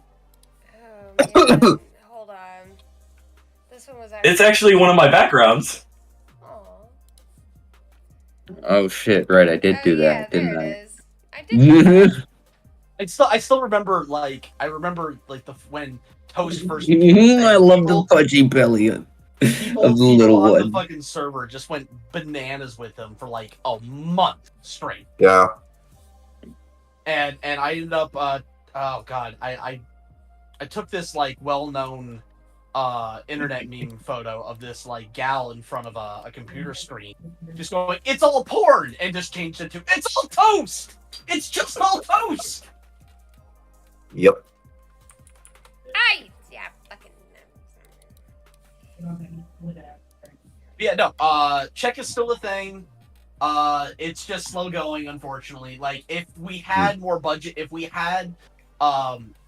Oh, man. Hold on. This one was actually... It's actually one of my backgrounds. Oh shit! Right, I did do that, didn't I? It is. I did. I still remember when Toast first. I love the pudgy belly of the little one. The fucking server just went bananas with him for like a month straight. Yeah. And I ended up oh god, I took this like well-known internet meme photo of this like gal in front of a computer screen just going, "It's all porn," and just changed it to, "It's all Toast! It's just all Toast!" Yep. Yeah, fucking. Yeah, no. Check is still a thing. It's just slow going, unfortunately. Like, if we had more budget, if we had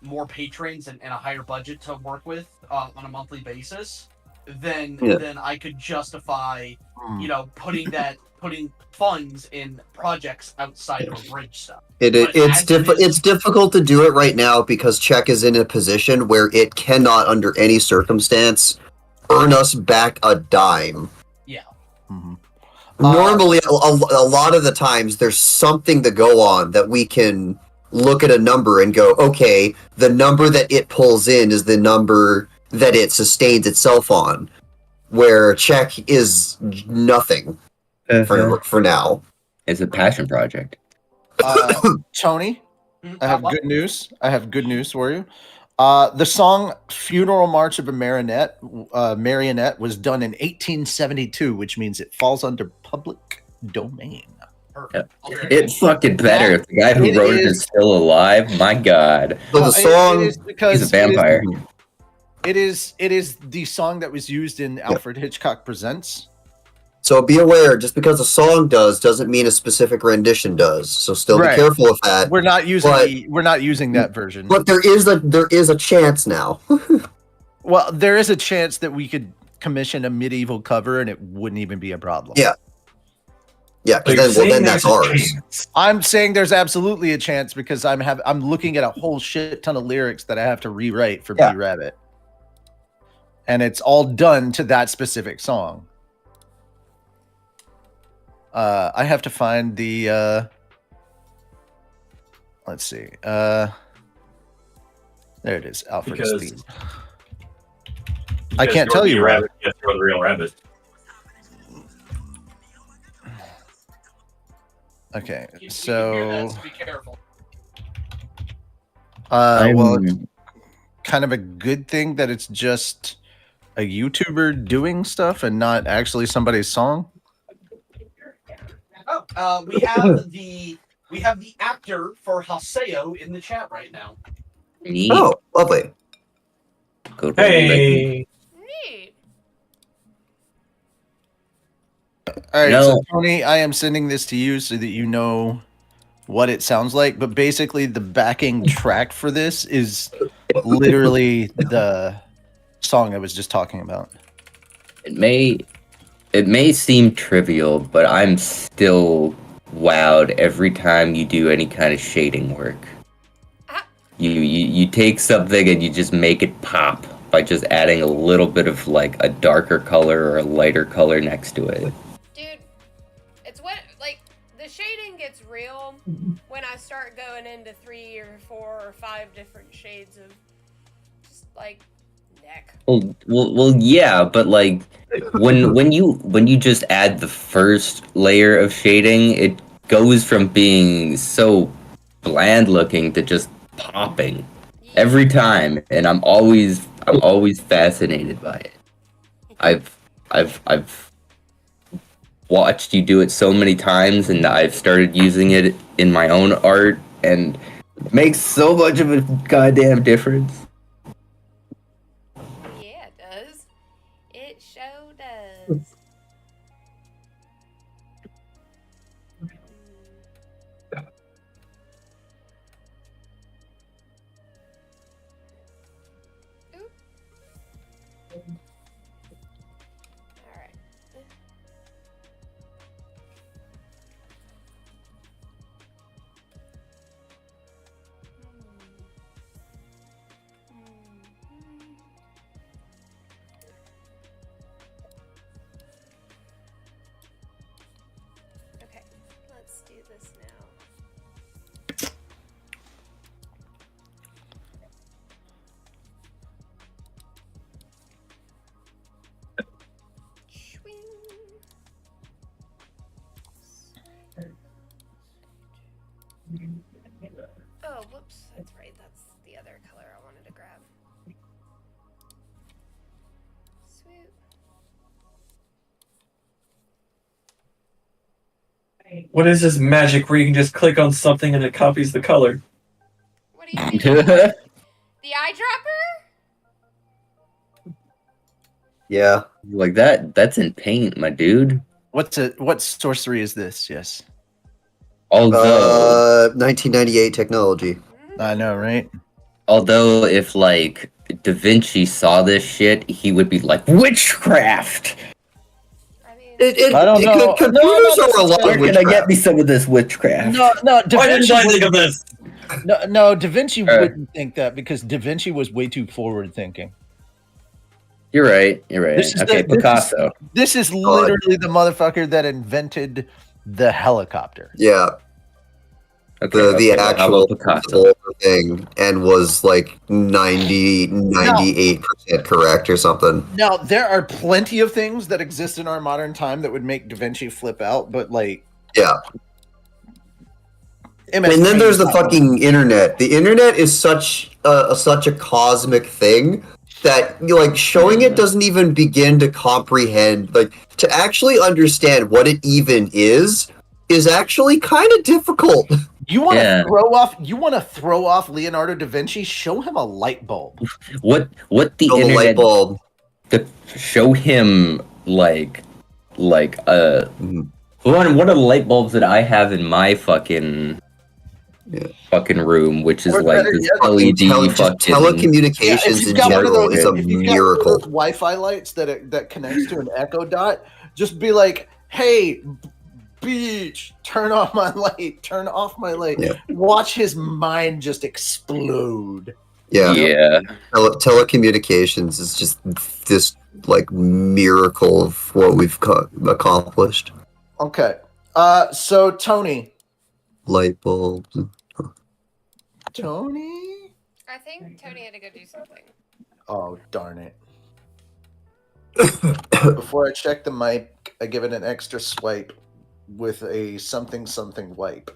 more patrons and a higher budget to work with on a monthly basis, then I could justify, putting funds in projects outside of bridge stuff. It's difficult to do it right now because Czech is in a position where it cannot, under any circumstance, earn us back a dime. Yeah. Mm-hmm. Normally, a lot of the times, there's something to go on that we can look at a number and go, okay, the number that it pulls in is the number that it sustains itself on, where Czech is nothing for now. It's a passion project. Tony, I have good news. I have good news for you. The song "Funeral March of a Marionette" was done in 1872, which means it falls under public domain. It's fucking better if the guy who wrote it is still alive. My God, so the song he's a vampire. It is the song that was used in Alfred Hitchcock Presents. So be aware, just because a song doesn't mean a specific rendition does. So still be careful of that. We're not using that version. But there is a chance now. Well, there is a chance that we could commission a medieval cover and it wouldn't even be a problem. Yeah. Yeah, because then that's ours. I'm saying there's absolutely a chance because I'm looking at a whole shit ton of lyrics that I have to rewrite for B-Rabbit. And it's all done to that specific song. I have to find the let's see. There it is, Alfred's theme. I can't tell you. Rabbit, you have to throw the real rabbit. Okay, so be careful. well, it's kind of a good thing that it's just a YouTuber doing stuff and not actually somebody's song. Oh, we have the actor for Haseo in the chat right now. Neat. Oh, lovely. Hey. Neat. All right, so Tony, I am sending this to you so that you know what it sounds like. But basically, the backing track for this is literally the song I was just talking about. It may it may seem trivial, but I'm still wowed every time you do any kind of shading work. You take something and you just make it pop by just adding a little bit of like a darker color or a lighter color next to it. Dude, it's what like the shading gets real when I start going into 3 or 4 or 5 different shades of just like neck. Well, yeah, but like when you just add the first layer of shading, it goes from being so bland looking to just popping every time, and I'm always fascinated by it. I've watched you do it so many times, and I've started using it in my own art, and it makes so much of a goddamn difference. Yeah, it does. It sure does. Okay, let's do this now. Oh, whoops. That's right. That's the other color I wanted to grab. Swoop. What is this magic where you can just click on something and it copies the color? What do you mean? The eyedropper? Yeah. Like that's in Paint, my dude. What sorcery is this? Yes. Although 1998 technology. I know, right? Although if like Da Vinci saw this shit, he would be like, witchcraft! I don't know. Computers are a lot Where of can I get witchcraft. me some of this witchcraft? No, Da Why didn't Vinci I think of this? No, Da Vinci wouldn't think that because Da Vinci was way too forward thinking. You're right. Okay, Picasso. This is literally the motherfucker that invented the helicopter. Yeah. Okay, The how actual about Picasso? thing and was like 98% correct or something. Now, there are plenty of things that exist in our modern time that would make Da Vinci flip out, but like... Yeah. And then there's the fucking internet. The internet is such a cosmic thing that like showing it doesn't even begin to comprehend, like to actually understand what it even is actually kind of difficult. You want to throw off Leonardo da Vinci? Show him a light bulb. What the Show internet? Light bulb. To show him like one of the light bulbs that I have in my fucking room, which is like this LED fucking telecommunications in general is a miracle. Wi-Fi lights that connects to an Echo Dot. Just be like, hey, beach, turn off my light, turn off my light. Yeah. Watch his mind just explode. Yeah. Telecommunications is just this like miracle of what we've accomplished. Okay. So Tony. Light bulbs. Tony? I think Tony had to go do something. Oh, darn it. Before I check the mic, I give it an extra swipe with a something wipe.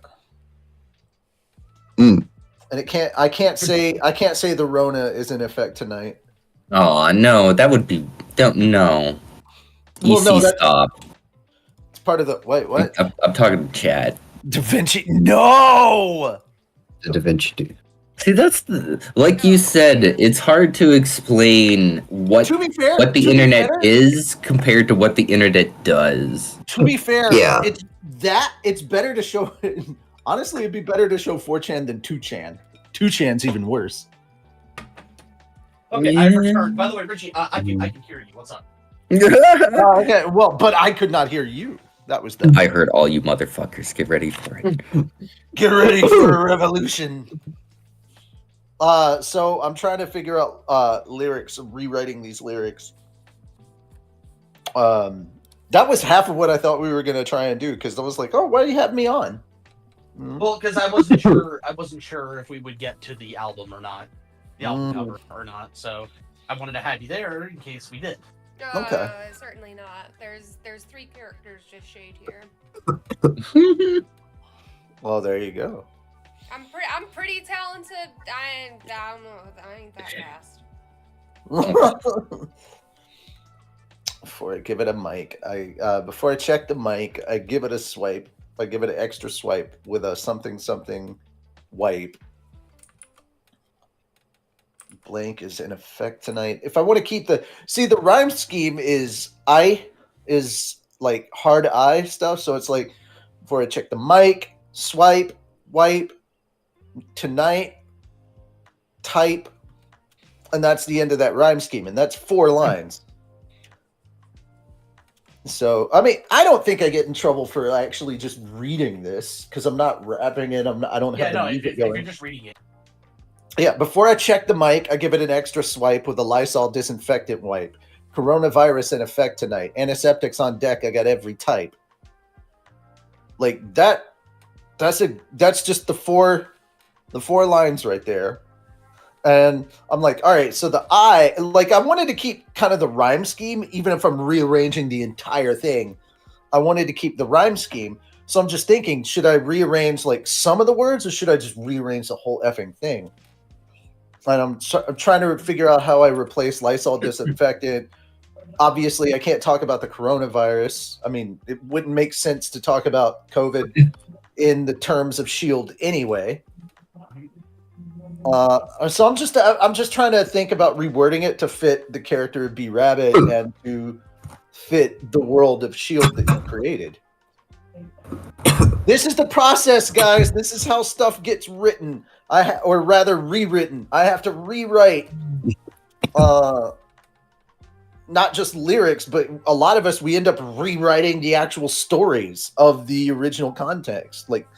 And I can't say the Rona is in effect tonight. Oh no, that would be no. Stop. It's part of the what? I'm talking to Chad. Da Vinci, no. The Da Vinci dude. See, that's like you said. It's hard to explain what the internet is compared to what the internet does. To be fair, yeah, it's better to show. Honestly, it'd be better to show 4chan than 2chan. 2chan's even worse. Okay, I returned. By the way, Richie, I can hear you. What's up? Okay, well, but I could not hear you. That was the. I heard all you motherfuckers. Get ready for it. Get ready for a revolution. So I'm trying to figure out lyrics, rewriting these lyrics. That was half of what I thought we were gonna try and do because I was like, oh, why do you have me on? Well, because I wasn't sure. I wasn't sure if we would get to the album or not, the album cover or not. So I wanted to have you there in case we did. Okay. Certainly not. There's 3 characters just shade here. Well, there you go. I'm pretty talented. I don't know. I ain't that fast. Before I give it a mic, before I check the mic, I give it a swipe. I give it an extra swipe with a something wipe. Blank is in effect tonight. If I want to keep the rhyme scheme is like hard I stuff. So it's like before I check the mic, swipe, wipe, tonight, type, and that's the end of that rhyme scheme, and that's 4 lines. So, I mean, I don't think I get in trouble for actually just reading this because I'm not rapping it. I don't have the music going. If you're just reading it. Yeah, before I check the mic, I give it an extra swipe with a Lysol disinfectant wipe. Coronavirus in effect tonight. Antiseptics on deck. I got every type. Like that. That's just the four lines right there. And I'm like, all right, so I wanted to keep kind of the rhyme scheme, even if I'm rearranging the entire thing. I wanted to keep the rhyme scheme. So I'm just thinking, should I rearrange like some of the words or should I just rearrange the whole effing thing? And I'm trying to figure out how I replace Lysol disinfectant. Obviously, I can't talk about the coronavirus. I mean, it wouldn't make sense to talk about COVID in the terms of S.H.I.E.L.D. anyway. So I'm just trying to think about rewording it to fit the character of B-Rabbit and to fit the world of S.H.I.E.L.D. that you created. This is the process, guys. This is how stuff gets written. Or rather rewritten. I have to rewrite not just lyrics, but a lot of us, we end up rewriting the actual stories of the original context. Like,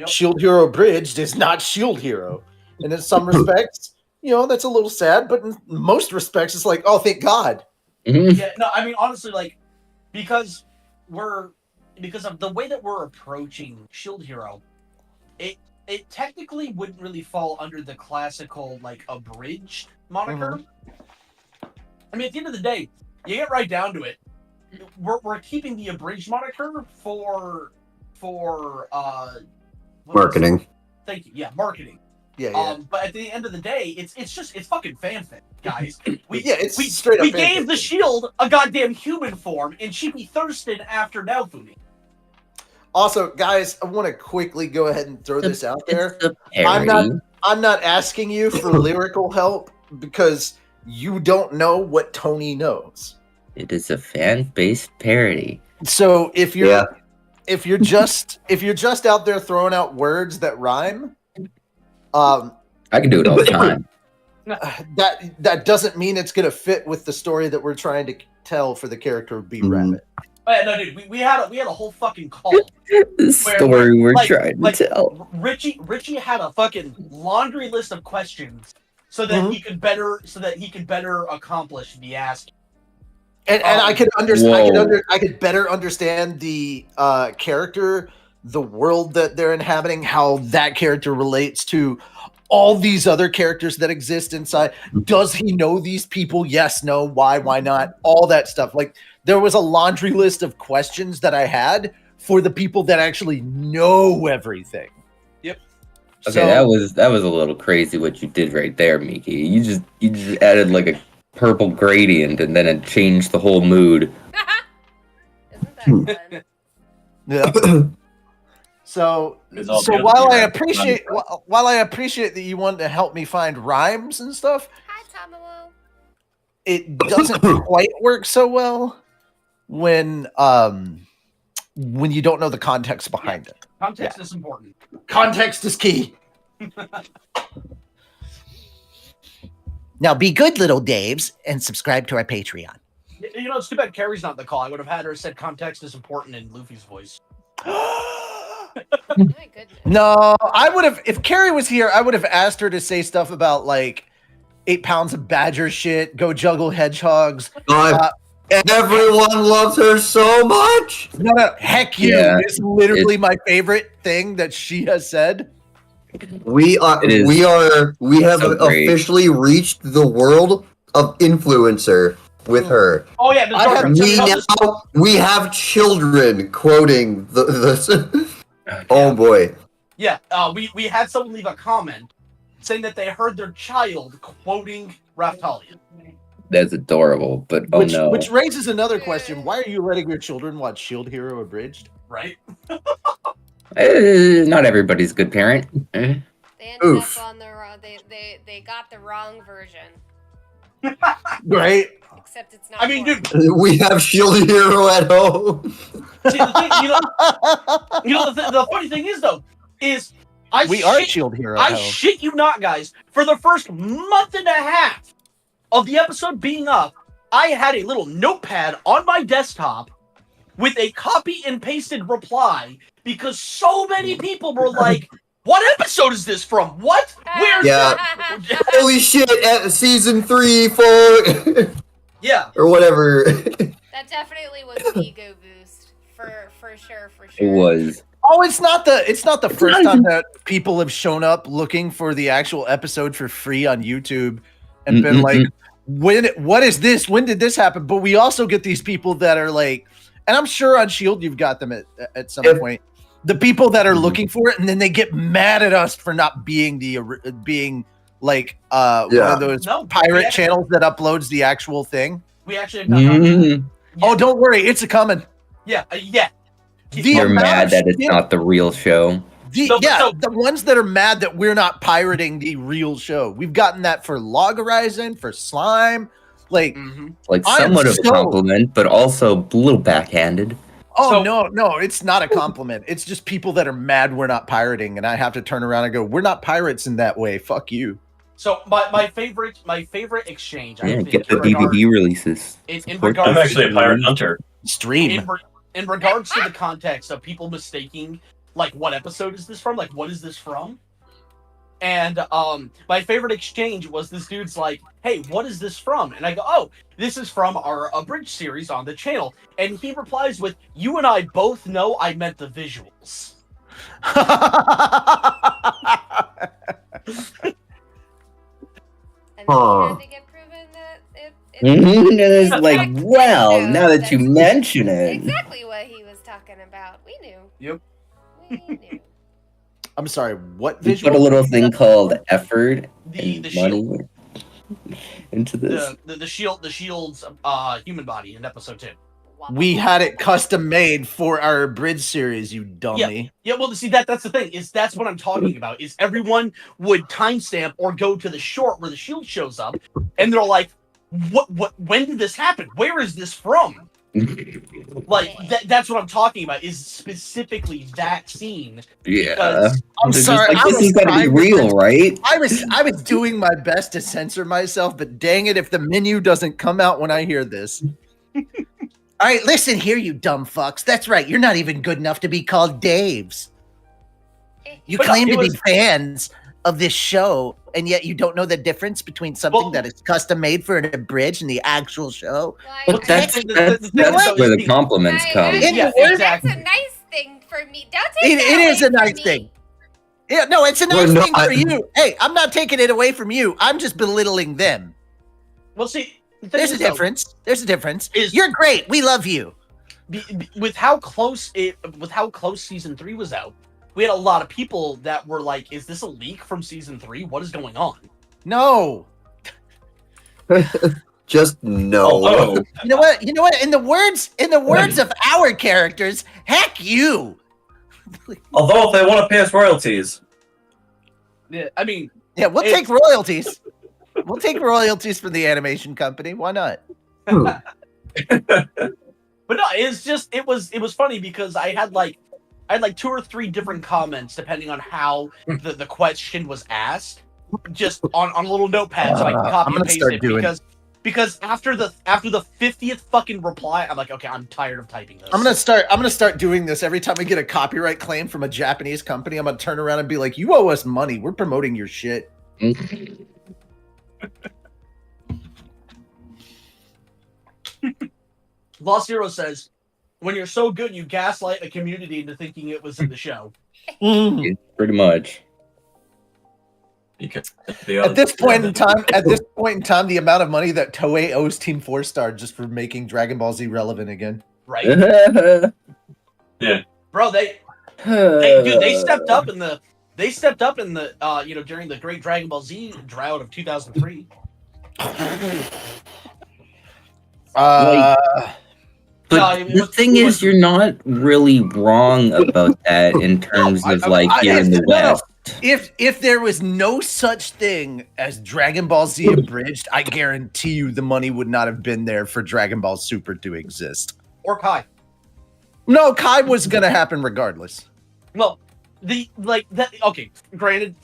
Shield Hero Bridged is not Shield Hero. And in some respects, that's a little sad, but in most respects, it's like, oh, thank God. Yeah, no, I mean, honestly, like, because of the way that we're approaching Shield Hero, it technically wouldn't really fall under the classical, like, abridged moniker. I mean, at the end of the day, you get right down to it. We're keeping the abridged moniker for marketing. Thank you. Yeah, marketing. Yeah. But at the end of the day, it's fucking fanfic, guys. We straight up. We gave the Shield a goddamn human form, and she be thirsting after Naofumi. Also, guys, I want to quickly go ahead and throw this out there. I'm not asking you for lyrical help because you don't know what Tony knows. It is a fan-based parody. So if you're just out there throwing out words that rhyme, I can do it all the time. That doesn't mean it's gonna fit with the story that we're trying to tell for the character of B-Rabbit. Oh, yeah, no, dude, we had a whole fucking call. The story we're trying to tell. Richie had a fucking laundry list of questions so that he could better accomplish the ask. And I could understand. I could better understand the character, the world that they're inhabiting, how that character relates to all these other characters that exist inside. Does he know these people? Yes, no, why not? All that stuff. Like, there was a laundry list of questions that I had for the people that actually know everything. Yep. Okay, that was a little crazy what you did right there, Miki. You just added like a purple gradient and then it changed the whole mood. Isn't that fun? Yeah. So while I appreciate that you wanted to help me find rhymes and stuff, Hi, Tamalo. it doesn't quite work so well when you don't know the context behind it. Context is important. Context is key. Now be good, little Daves, and subscribe to our Patreon. You know, it's too bad Carrie's not in the call. I would have had her said context is important in Luffy's voice. My goodness. No, I would have. If Carrie was here, I would have asked her to say stuff about like 8 pounds of badger shit, go juggle hedgehogs. Everyone loves her so much. No, heck you. Yeah, It's literally my favorite thing that she has said. We have so great. officially reached the world of influencer with her. Oh yeah, We have children quoting the Oh boy. Yeah, we had someone leave a comment saying that they heard their child quoting Raftalia. That's adorable, but Which raises another question. Why are you letting your children watch Shield Hero Abridged? Right? Not everybody's a good parent. They ended up on the wrong. They got the wrong version. Right? Except it's not. I mean, dude, we have Shield Hero at home. See, the thing, the funny thing is though, is we are Shield Hero. I shit you not, guys. For the first month and a half of the episode being up, I had a little notepad on my desktop with a copy and pasted reply because so many people were like, "What episode is this from? What? Where's that? Holy shit! At season 3, 4, yeah, or whatever." That definitely was an ego boost for sure. It was. Oh, it's not the first time that people have shown up looking for the actual episode for free on YouTube and been like, what is this? When did this happen? But we also get these people that are like, and I'm sure on Shield you've got them at some point. The people that are looking for it, and then they get mad at us for not being one of those pirate channels that uploads the actual thing. We actually have Oh, don't worry, it's a coming. Yeah, yeah. You're mad that it's not the real show. The ones that are mad that we're not pirating the real show. We've gotten that for Log Horizon, for Slime, like somewhat of a compliment, but also a little backhanded. Oh, no, it's not a compliment. It's just people that are mad we're not pirating, and I have to turn around and go, we're not pirates in that way. Fuck you. So my favorite exchange. Yeah, get the DVD releases. I'm actually a pirate hunter. Stream. In regards to the context of people mistaking, like, what episode is this from? Like, what is this from? And my favorite exchange was this dude's like, "Hey, what is this from?" And I go, "Oh, this is from our Abridged series on the channel." And he replies with, "You and I both know I meant the visuals." And then you had to get proven that it's like, well, now that you mention it. Exactly what he was talking about. We knew. Yep. We knew. I'm sorry, what We visual? put a little thing called effort The and money into this. The shield's human body in episode 2. We had it custom made for our Bridge series, you dummy. Yeah, well, see, that's the thing, is that's what I'm talking about, is everyone would timestamp or go to the short where the shield shows up, and they're like, when did this happen? Where is this from? Like, that's what I'm talking about, is specifically that scene. Yeah. I'm sorry, this has got to be real, right? I was doing my best to censor myself, but dang it, if the menu doesn't come out when I hear this. All right, listen here, you dumb fucks. That's right, you're not even good enough to be called Daves. You claim to be fans of this show, and yet you don't know the difference between something that is custom made for an abridged and the actual show. But that's where the compliments come. That's a nice thing for me. Don't take it is a nice thing. Yeah, no, it's a nice thing for you. Hey, I'm not taking it away from you. I'm just belittling them. Well, see, there's a difference. There's a difference. You're great. We love you. With how close season 3 was out, we had a lot of people that were like, "Is this a leak from season 3? What is going on?" No. Just no. Oh. You know what? In the words of our characters, heck you. Although if they want to pay us royalties. Yeah, I mean, yeah, we'll take royalties. We'll take royalties from the animation company. Why not? But no, it was funny because I had like 2 or 3 different comments depending on how the question was asked, just on a little notepad so I can copy and paste it because after the 50th fucking reply, I'm like, okay, I'm tired of typing this. I'm gonna start doing this every time we get a copyright claim from a Japanese company. I'm gonna turn around and be like, "You owe us money. We're promoting your shit." Lost Hero says, "When you're so good, you gaslight a community into thinking it was in the show." Pretty much. At this point in time, the amount of money that Toei owes Team 4-Star just for making Dragon Ball Z relevant again. Right? Yeah. Bro, they stepped up in the during the Great Dragon Ball Z drought of 2003. But the thing is, you're not really wrong about that in terms of here in the West. If there was no such thing as Dragon Ball Z abridged, I guarantee you the money would not have been there for Dragon Ball Super to exist. Or Kai. No, Kai was gonna happen regardless. Well, okay, granted,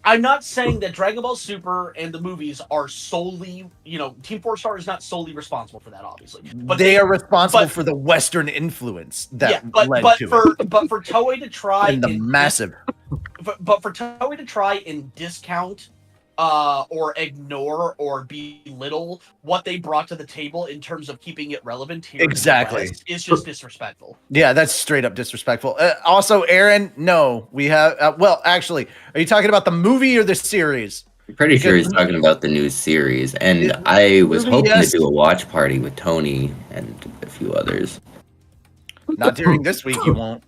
I'm not saying that Dragon Ball Super and the movies are solely, Team 4-Star is not solely responsible for that, obviously. But they are responsible for the Western influence that led to it. But for Toei to try and the massive. But for Toei to try and discount or ignore or belittle what they brought to the table in terms of keeping it relevant here exactly is just disrespectful. Yeah, that's straight up disrespectful. Also, Aaron, no, we have well, actually, are you talking about the movie or the series? I'm pretty sure he's talking about the new series, and I was hoping to do a watch party with Tony and a few others. Not during this week, you won't.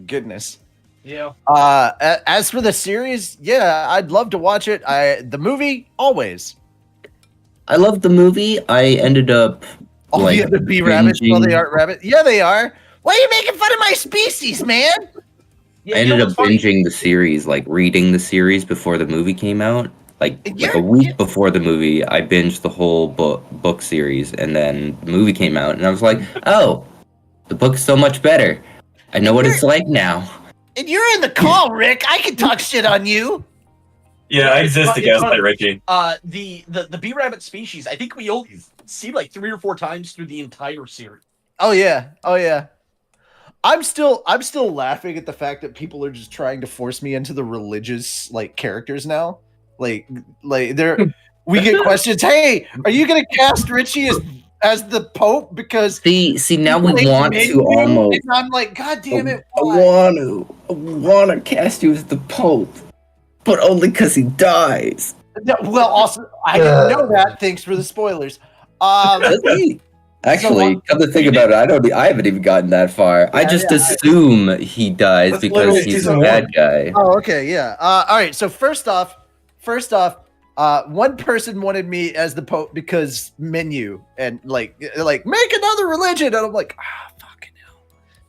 Goodness. Yeah. As for the series, yeah, I'd love to watch it. The movie, always. I love the movie. I ended up the other bee rabbits. Well, they aren't rabbits. Yeah, they are. Why are you making fun of my species, man? I ended up binging the series, reading the series before the movie came out. Like a week before the movie, I binged the whole book series, and then the movie came out, and I was like, oh, the book's so much better. I know what it's like now. And you're in the call, Rick. I can talk shit on you. Yeah, I exist to gaslight Ricky. The bee rabbit species, I think we only see 3 or 4 times through the entire series. Oh yeah. I'm still laughing at the fact that people are just trying to force me into the religious characters now. We get questions. Hey, are you gonna cast Richie as the Pope? Because see now we want to almost. And I'm like, God damn it! I want to cast you as the Pope, but only because he dies. Well, also I didn't know that. Thanks for the spoilers. Actually, come to think about it, I haven't even gotten that far. I just assume he dies because he's a bad guy. Oh, okay, yeah. All right. So first off, one person wanted me as the Pope because menu and make another religion, and I'm like, fucking hell.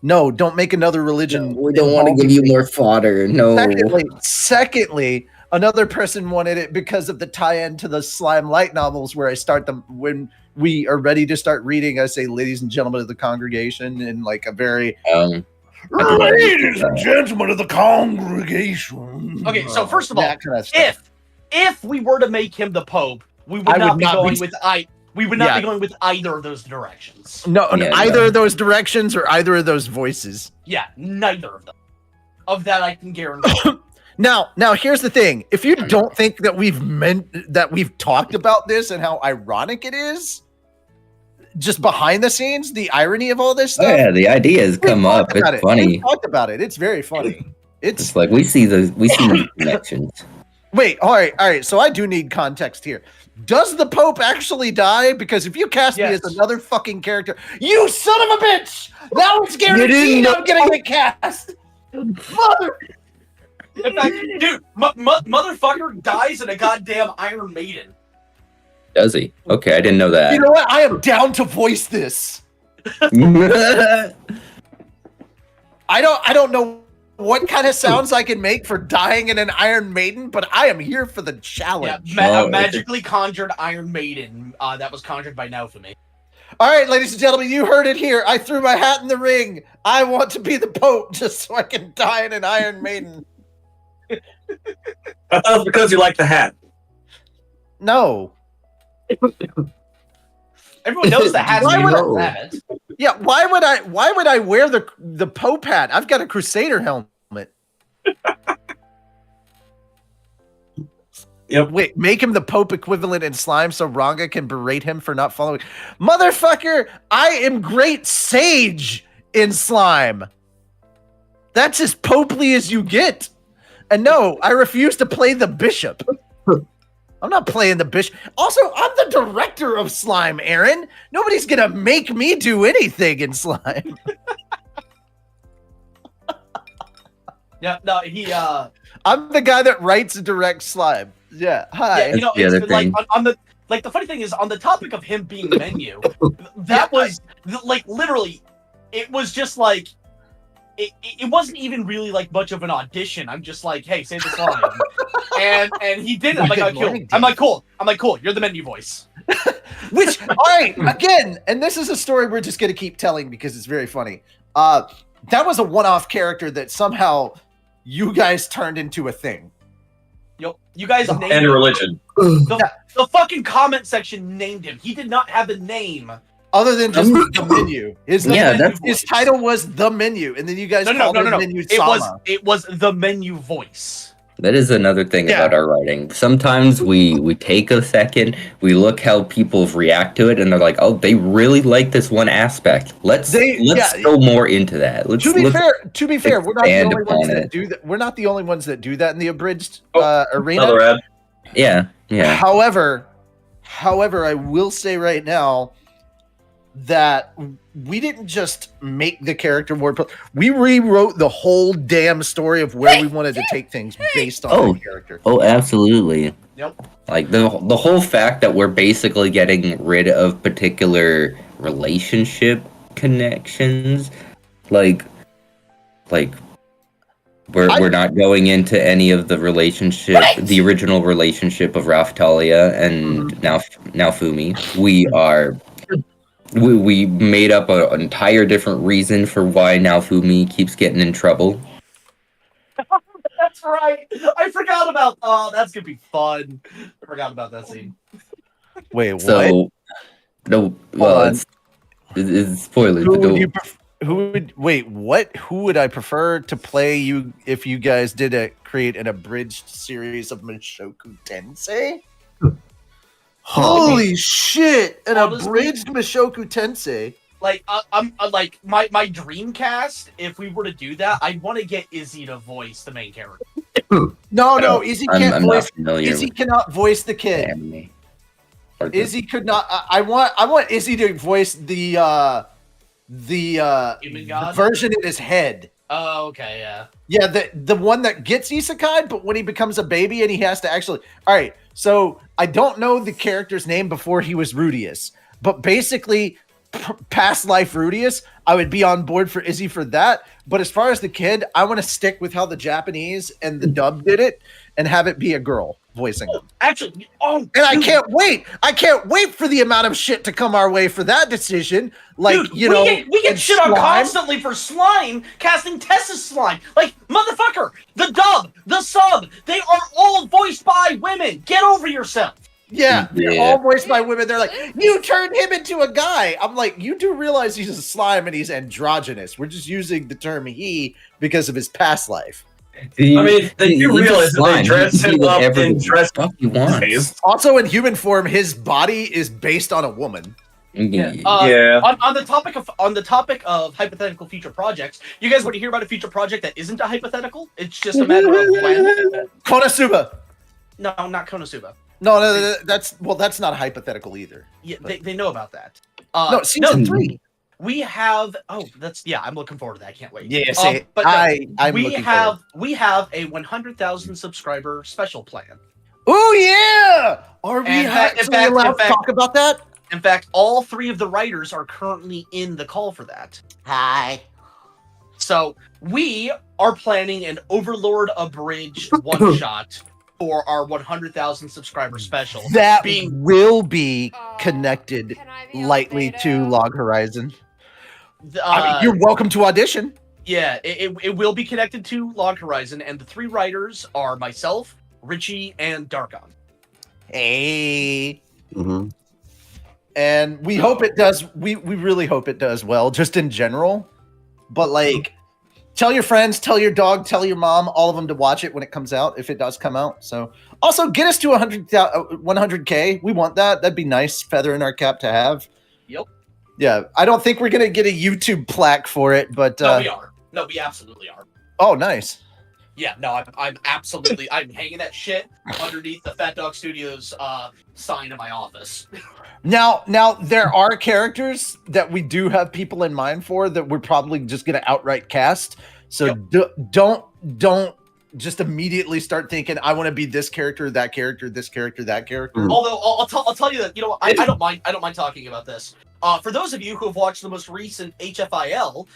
No, don't make another religion. No, we don't want to give you more fodder. No. Secondly, another person wanted it because of the tie-in to the Slime Light novels, where I start them when we are ready to start reading. I say, ladies and gentlemen of the congregation, in a very ladies and gentlemen of the congregation. Okay, so first of all, if we were to make him the Pope, we would not be going with either of those directions. Either of those directions or either of those voices. Yeah, neither of them. Of that I can guarantee. Now here's the thing. If you don't think that we've talked about this and how ironic it is, just behind the scenes, the irony of all this stuff. Oh, yeah, the ideas come up. It's funny. We talked about it. It's very funny. It's like we see the connections. Wait, all right. So I do need context here. Does the Pope actually die? Because if you cast me as another fucking character, you son of a bitch! Now it's guaranteed I'm gonna get cast. Mother. In fact, dude, motherfucker dies in a goddamn Iron Maiden. Does he? Okay, I didn't know that. You know what? I am down to voice this. I don't know what kind of sounds I can make for dying in an Iron Maiden, but I am here for the challenge. Yeah, magically conjured Iron Maiden. That was conjured by Naofumi. All right, ladies and gentlemen, you heard it here. I threw my hat in the ring. I want to be the Pope just so I can die in an Iron Maiden. I thought it was because you like the hat. No. Everyone knows the hat's Why would a I- rabbit. Yeah, why would I wear the Pope hat? I've got a Crusader helmet. Yep. Wait, make him the Pope equivalent in slime so Ranga can berate him for not following. Motherfucker, I am great sage in slime. That's as popely as you get. And no, I refuse to play the bishop. I'm not playing the bishop. Also, I'm the director of slime, Aaron. Nobody's gonna make me do anything in slime. Yeah, no, I'm the guy that writes and directs slime. Yeah, hi. yeah, you know, the other it's like thing. on the like the funny thing is on the topic of him being menu, that was like literally, it was just like it wasn't even really like much of an audition. I'm just like, hey, say this line, and he did it. I'm like, Good cool. morning, I'm like, cool. I'm like, cool. You're the menu voice. Which, all right, again, and this is a story we're just going to keep telling because it's very funny. That was a one-off character that somehow you guys turned into a thing. You guys named And a him. religion. The fucking comment section named him. He did not have a name. Other than just the menu. His menu his voice. title was The Menu, and then you guys called his menu Sama. It was the menu voice. That is another thing Yeah. about our writing. Sometimes we take a second, we look how people react to it, and they're like, "Oh, they really like this one aspect. Let's go more into that." To be fair, we're not the expand only ones upon that it. do that. We're not the only ones that do that in the abridged Another arena. ad. Yeah. However, I will say right now that we didn't just make the character more. We rewrote the whole damn story of where we wanted to take things based on the character. Oh, absolutely. Yep. Like the whole fact that we're basically getting rid of particular relationship connections, like we're not going into any of the relationship, the original relationship of Raftalia and now Fumi. We made up an entire different reason for why now Fumi keeps getting in trouble. That's right. I forgot about. Oh, that's gonna be fun. I forgot about that scene. Wait, what? So no, well, it's spoilers. Who but would don't- you what? Who would I prefer to play you if you guys did create an abridged series of Mushoku Tensei? Holy shit! An Honestly, abridged Mushoku Tensei. Like, I'm like my dream cast. If we were to do that, I'd want to get Izzy to voice the main character. No, Izzy can't I'm voice. not familiar Izzy with cannot voice the kid. anime. Or the- Izzy could not. I want Izzy to voice the Human God? version in his head. Oh, okay, yeah. Yeah, the one that gets isekai, but when he becomes a baby and he has to actually. All right, so I don't know the character's name before he was Rudius, but basically, past life Rudius, I would be on board for Izzy for that. But as far as the kid, I want to stick with how the Japanese and the dub did it, and have it be a girl voicing them. Actually, And I can't wait. I can't wait for the amount of shit to come our way for that decision. Like, dude, you know, we get and shit on Slime. constantly for Slime casting Tessa's Slime. Like, motherfucker, the dub, the sub, they are all voiced by women. Get over yourself. Yeah, they're Yeah. all voiced by women. They're like, you turned him into a guy. I'm like, you do realize he's a slime and he's androgynous. We're just using the term he because of his past life. I mean, they do He's a realize that they slime. dress He him can do up whatever in the dress fuck he wants. days. Also, in human form, his body is based on a woman. Yeah. Yeah. On the topic of hypothetical future projects, you guys want to hear about a future project that isn't a hypothetical? It's just a matter of when. Konosuba. No, not Konosuba. No, that's not hypothetical either. Yeah, they know about that. No, season 3. We have. Oh, I'm looking forward to that. I can't wait. Yeah, say, but no, I'm we looking have a 100,000 subscriber special plan. Oh yeah! Are we In fact- actually allowed to talk about that? In fact, all 3 of the writers are currently in the call for that. Hi. So we are planning an Overlord abridged one shot for our 100,000 subscriber special. That being will be connected Can I be on lightly beta? to Log Horizon. I mean, you're welcome to audition. Yeah, it will be connected to Log Horizon, and the 3 writers are myself, Richie, and Darkon. Hey. Mm-hmm. And we hope it does. We really hope it does well, just in general. But like, tell your friends, tell your dog, tell your mom, all of them to watch it when it comes out, if it does come out. So also get us to 100K. We want that. That'd be nice feather in our cap to have. Yep. Yeah, I don't think we're gonna get a YouTube plaque for it, but no, we are. No, we absolutely are. Oh, nice. Yeah, no, I'm absolutely. I'm hanging that shit underneath the PhatDogStudios sign in my office. Now, there are characters that we do have people in mind for that we're probably just gonna outright cast. So don't just immediately start thinking I want to be this character, that character, this character, that character. Although I'll tell you that I don't mind talking about this. For those of you who have watched the most recent HFIL,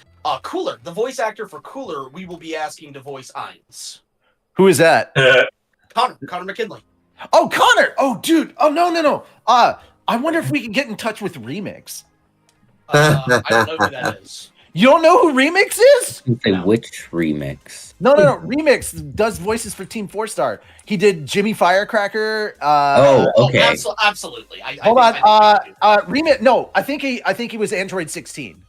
Cooler, the voice actor for Cooler, we will be asking to voice Ainz. Who is that? Connor McKinley. Oh, Connor! Oh, dude! Oh, no! I wonder if we can get in touch with Remix. I don't know who that is. You don't know who Remix is? No. Which Remix? No. Remix does voices for Team 4-Star. He did Jimmy Firecracker. Okay. Absolutely. Hold on. Remix. No, I think he was Android 16.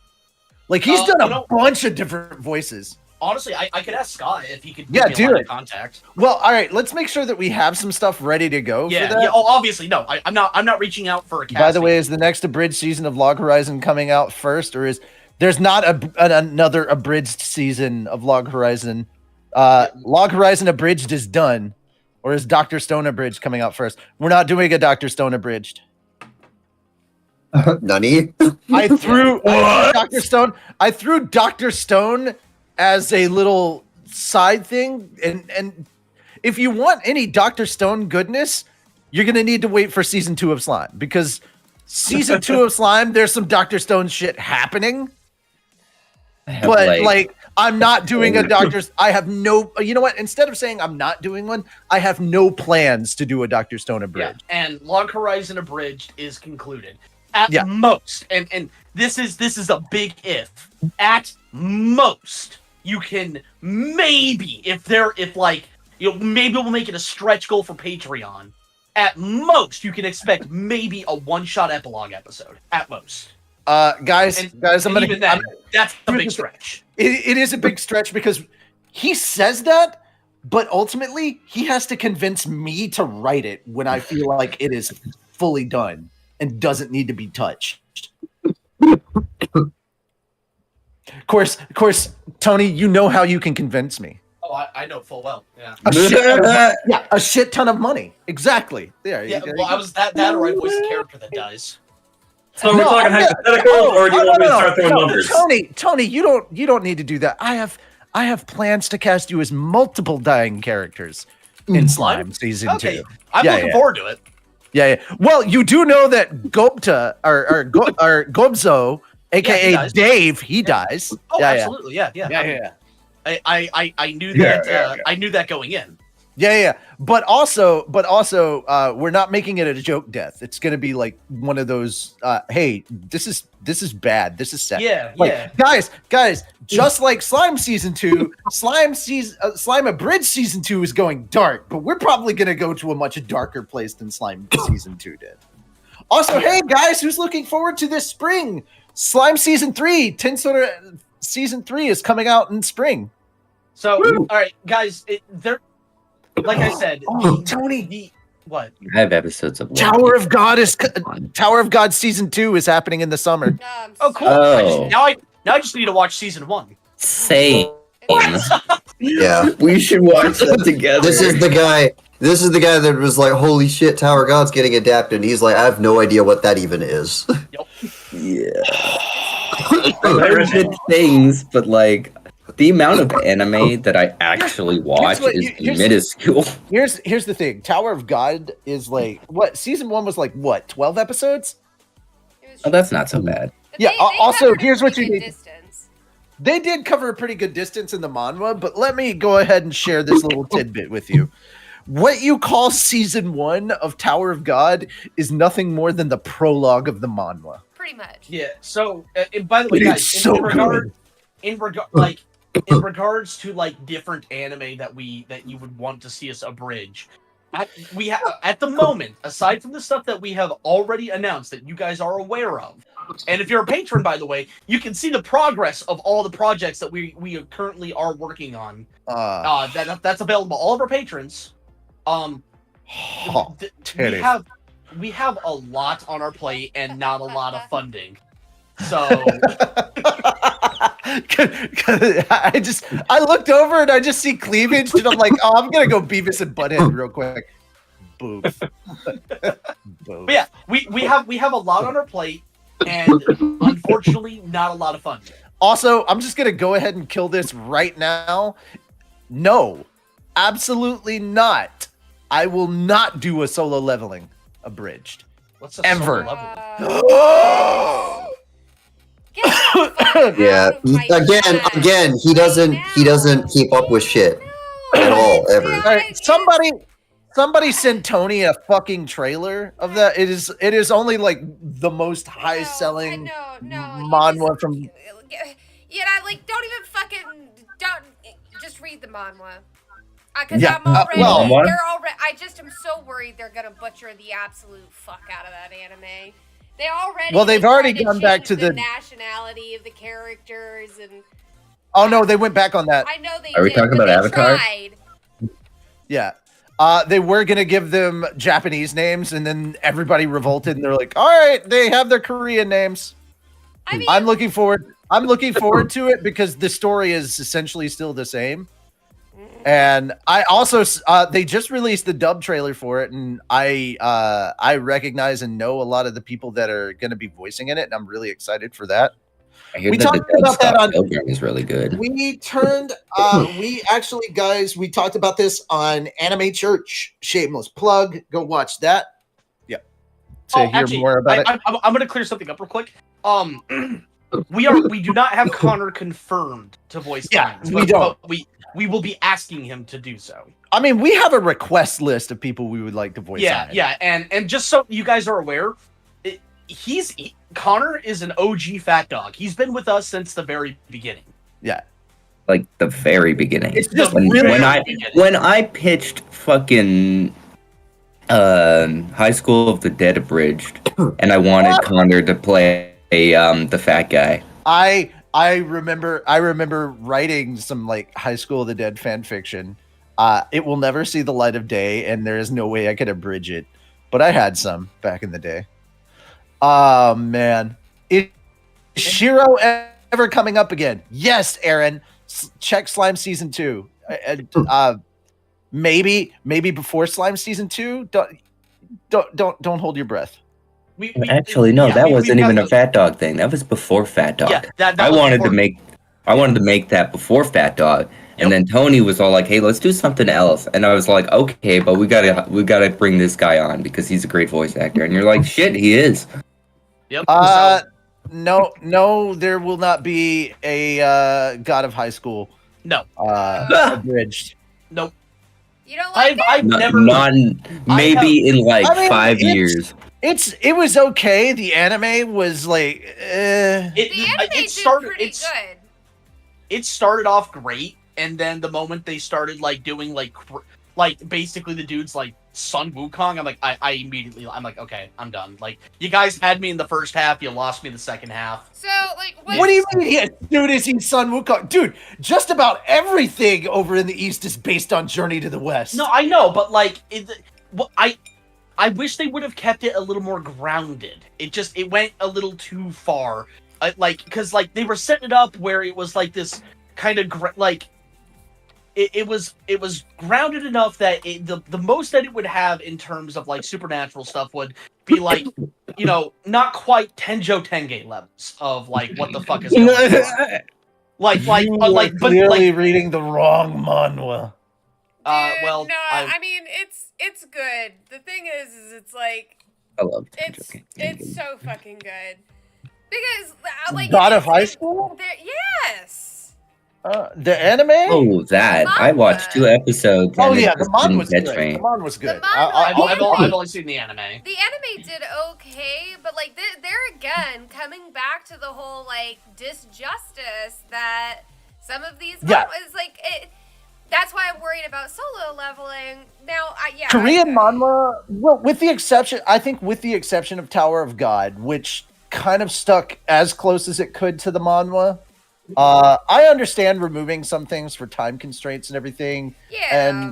Like he's done a bunch of different voices. Honestly, I could ask Scott if he could do it. Contact. Well, all right. Let's make sure that we have some stuff ready to go. Yeah. For that. Yeah. Oh, obviously, no. I'm not reaching out for a casting. By the way, is the next abridged season of Log Horizon coming out first, or is there's not another abridged season of Log Horizon? Log Horizon abridged is done, or is Dr. Stone abridged coming out first? We're not doing a Dr. Stone abridged. Nani? I threw Dr. Stone. I threw Dr. Stone as a little side thing, and if you want any Dr. Stone goodness, you're gonna need to wait for season 2 of Slime, because season 2 of Slime, there's some Dr. Stone shit happening. But like I'm not doing a Doctor's. I have no. You know what? Instead of saying I'm not doing one, I have no plans to do a Dr. Stone abridged. Yeah, and Log Horizon abridged is concluded at most, and this is a big if. At most, you can maybe maybe we'll make it a stretch goal for Patreon. At most, you can expect maybe a one-shot epilogue episode. At most. Guys, that's a big stretch. It is a big stretch because he says that, but ultimately he has to convince me to write it when I feel like it is fully done and doesn't need to be touched. Of course, Tony, you know how you can convince me. Oh, I know full well. Yeah. A shit ton of money. Exactly. There. Yeah. Well, I was that or I voice a character that dies. So we're talking hypotheticals, or do you want me to start throwing numbers? Tony, you don't need to do that. I have plans to cast you as multiple dying characters in Slime season 2. I'm looking forward to it. Yeah. Well, you do know that Gobta or Gobzo, aka Dave, he dies. Oh, absolutely. Yeah. I knew that. I knew that going in. Yeah. But also, we're not making it a joke death. It's gonna be like one of those. Hey, this is bad. This is sad. Yeah. Guys. Just like Slime season 2, Slime abridged season 2 is going dark, but we're probably gonna go to a much darker place than Slime season 2 did. Also, hey guys, who's looking forward to this spring? Slime season 3, Tin Soda season 3 is coming out in spring. So, all right, guys, like I said, Tony, what? I have episodes of Tower of God season 2 is happening in the summer. Oh, cool! Oh. Now I just need to watch season 1. Same. Yeah, we should watch that together. This is the guy that was like, "Holy shit, Tower of God's getting adapted." And he's like, "I have no idea what that even is." Yep. Yeah. I've heard things, but like the amount of anime that I actually watch is minuscule. Here's the thing. Tower of God is like what season 1 was like 12 episodes? Oh, that's not so bad. Yeah, they also here's what you need. Distance. They did cover a pretty good distance in the manhwa, but let me go ahead and share this little tidbit with you. What you call season 1 of Tower of God is nothing more than the prologue of the manhwa. Pretty much. Yeah. So, and by the way, guys, in regards to like different anime that you would want to see us abridge, at the moment, aside from the stuff that we have already announced that you guys are aware of, and if you're a patron, by the way, you can see the progress of all the projects that we currently are working on. That's available to all of our patrons. We have a lot on our plate and not a lot of funding. So I looked over and I just see cleavage and I'm like, oh, I'm gonna go Beavis and Butthead real quick. Boobs. But yeah, we have a lot on our plate and unfortunately not a lot of funding. Also, I'm just gonna go ahead and kill this right now. No, absolutely not. I will not do a solo leveling abridged. What's a ever? Yeah. Again, he doesn't keep up with shit at all ever. All right, somebody send Tony a fucking trailer of that. It is only like the most high selling manhwa from. Yeah, like don't just read the manhwa. Because I'm already, they're already. I just am so worried they're gonna butcher the absolute fuck out of that anime. They already. Well, they've already gone back to the nationality of the characters and. Oh no, they went back on that. I know they. Are we talking about Avatar? Tried. Yeah. They were gonna give them Japanese names, and then everybody revolted, and they're like, "All right, they have their Korean names." I mean, I'm looking forward to it because the story is essentially still the same. And I also they just released the dub trailer for it, and I recognize and know a lot of the people that are going to be voicing in it, and I'm really excited for that. I hear that the dub style program is really good. We talked about this on Anime Church. Shameless plug. Go watch that. Yeah. More about it. I'm going to clear something up real quick. We do not have Connor confirmed to voice lines. We don't. But we will be asking him to do so. I mean, we have a request list of people we would like to voice. Yeah, and just so you guys are aware, Connor is an OG fat dog. He's been with us since the very beginning. Yeah, like the very beginning. It's just when I pitched fucking High School of the Dead abridged, and I wanted Connor to play the fat guy. I remember writing some like High School of the Dead fan fiction. It will never see the light of day, and there is no way I could abridge it. But I had some back in the day. Oh man, is Shiro ever coming up again? Yes, Aaron. Check Slime season 2. Maybe before Slime season 2. Don't hold your breath. Actually, no, that wasn't even a Fat Dog thing. That was before Fat Dog. Yeah, I wanted to make that before Fat Dog, and then Tony was all like, "Hey, let's do something else." And I was like, "Okay, but we gotta bring this guy on because he's a great voice actor." And you're like, "Shit, he is." Yep. No, there will not be a God of High School. No. Abridged. Nope. You don't like I've never. Maybe in 5 years. It was okay. The anime was like, it started. It started off great, and then the moment they started like doing like basically the dude's like Sun Wukong, I'm like, I'm like, okay, I'm done. Like, you guys had me in the first half, you lost me in the second half. So like, what do you mean? Dude, is he Sun Wukong? Dude, just about everything over in the East is based on Journey to the West. No, I know, but like, I wish they would have kept it a little more grounded. It went a little too far. Because they were setting it up where it was like this kind of it was grounded enough that the most that it would have in terms of like supernatural stuff would be like, not quite Tenjo Tenge levels of like what the fuck is going on. Clearly reading the wrong manhwa. I mean it's good. The thing is it's like I love it's so fucking good because like God of High School. Yes. The anime? Oh, that I watched 2 episodes. Oh yeah, the man was good. The man was good. I've only seen the anime. The anime did okay, but like they're again coming back to the whole like disjustice that some of these is like it. That's why I'm worried about solo leveling. Now, Korean manhwa, well, with the exception of Tower of God, which kind of stuck as close as it could to the manhwa. I understand removing some things for time constraints and everything. Yeah.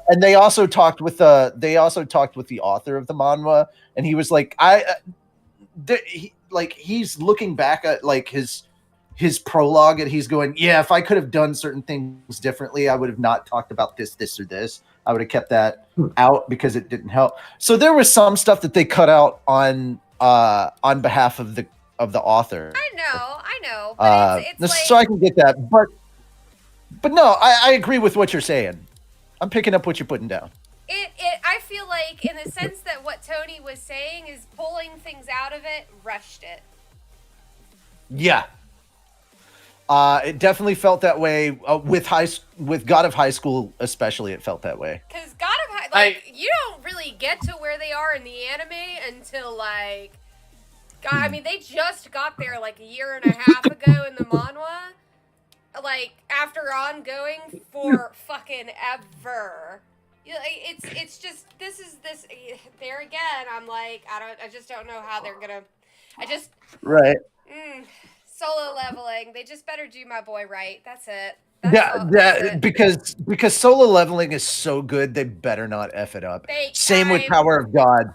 And they also talked with the author of the manhwa, and he was like, he's looking back at like his prologue, and he's going, yeah, if I could have done certain things differently, I would have not talked about this, or this. I would have kept that out because it didn't help. So there was some stuff that they cut out on behalf of the author. I know, but it's like... so I can get that, but no, I agree with what you're saying. I'm picking up what you're putting down. I feel like, in the sense that what Tony was saying is pulling things out of it, rushed it. Yeah. It definitely felt that way with God of High School, especially. It felt that way. Because God of High, you don't really get to where they are in the anime until like, I mean, they just got there like a year and a half ago in the manhwa. Like after ongoing for fucking ever. It's just this there again. I'm like, I just don't know how they're gonna. Right. Solo leveling. They just better do my boy right. That's it. That's it. Because solo leveling is so good, they better not F it up. Same with Tower of God.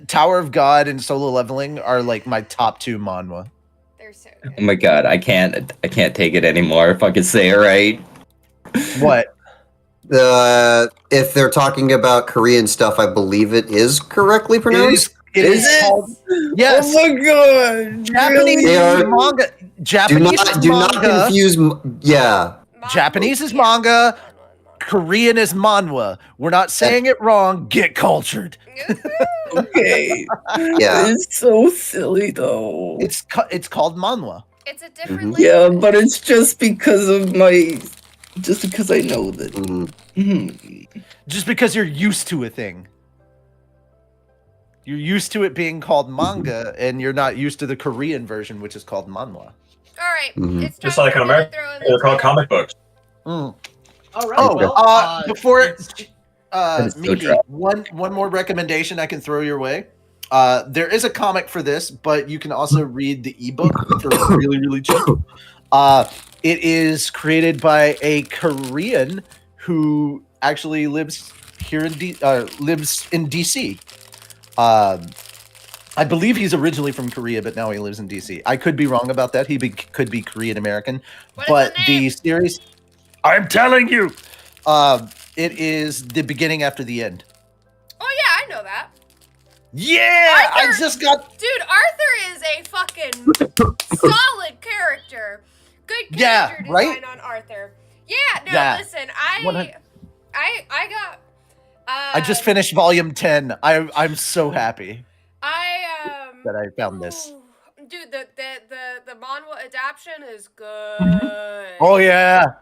Tower of God and solo leveling are like my top 2 manhwa. They're so good. Oh my god, I can't take it anymore if I could say it right. What? If they're talking about Korean stuff, I believe it is correctly pronounced. It is called, yes. Oh my god! Japanese is manga. Do not confuse. Yeah. Japanese is manga. Korean is manhwa. We're not saying it wrong. Get cultured. Okay. Yeah. It's so silly though. It's called manhwa. It's a different language. Yeah, but it's just because I know that. Just because you're used to a thing. You're used to it being called manga, and you're not used to the Korean version, which is called manhwa. All right, it's time just like in America, they're called comic books. All right. Before Miki, so one more recommendation I can throw your way. There is a comic for this, but you can also read the ebook for really, really cheap. It is created by a Korean who actually lives here in DC. I believe he's originally from Korea, but now he lives in DC. I could be wrong about that. He could be Korean American, but the series, I'm telling you, it is The Beginning After the End. Oh yeah, I know that. Yeah, Arthur, I just got. Dude, Arthur is a fucking solid character. Good character design on Arthur. Listen, I got. I just finished volume 10. I'm so happy. That I found this. Dude, the manhwa adaptation is good. Oh yeah.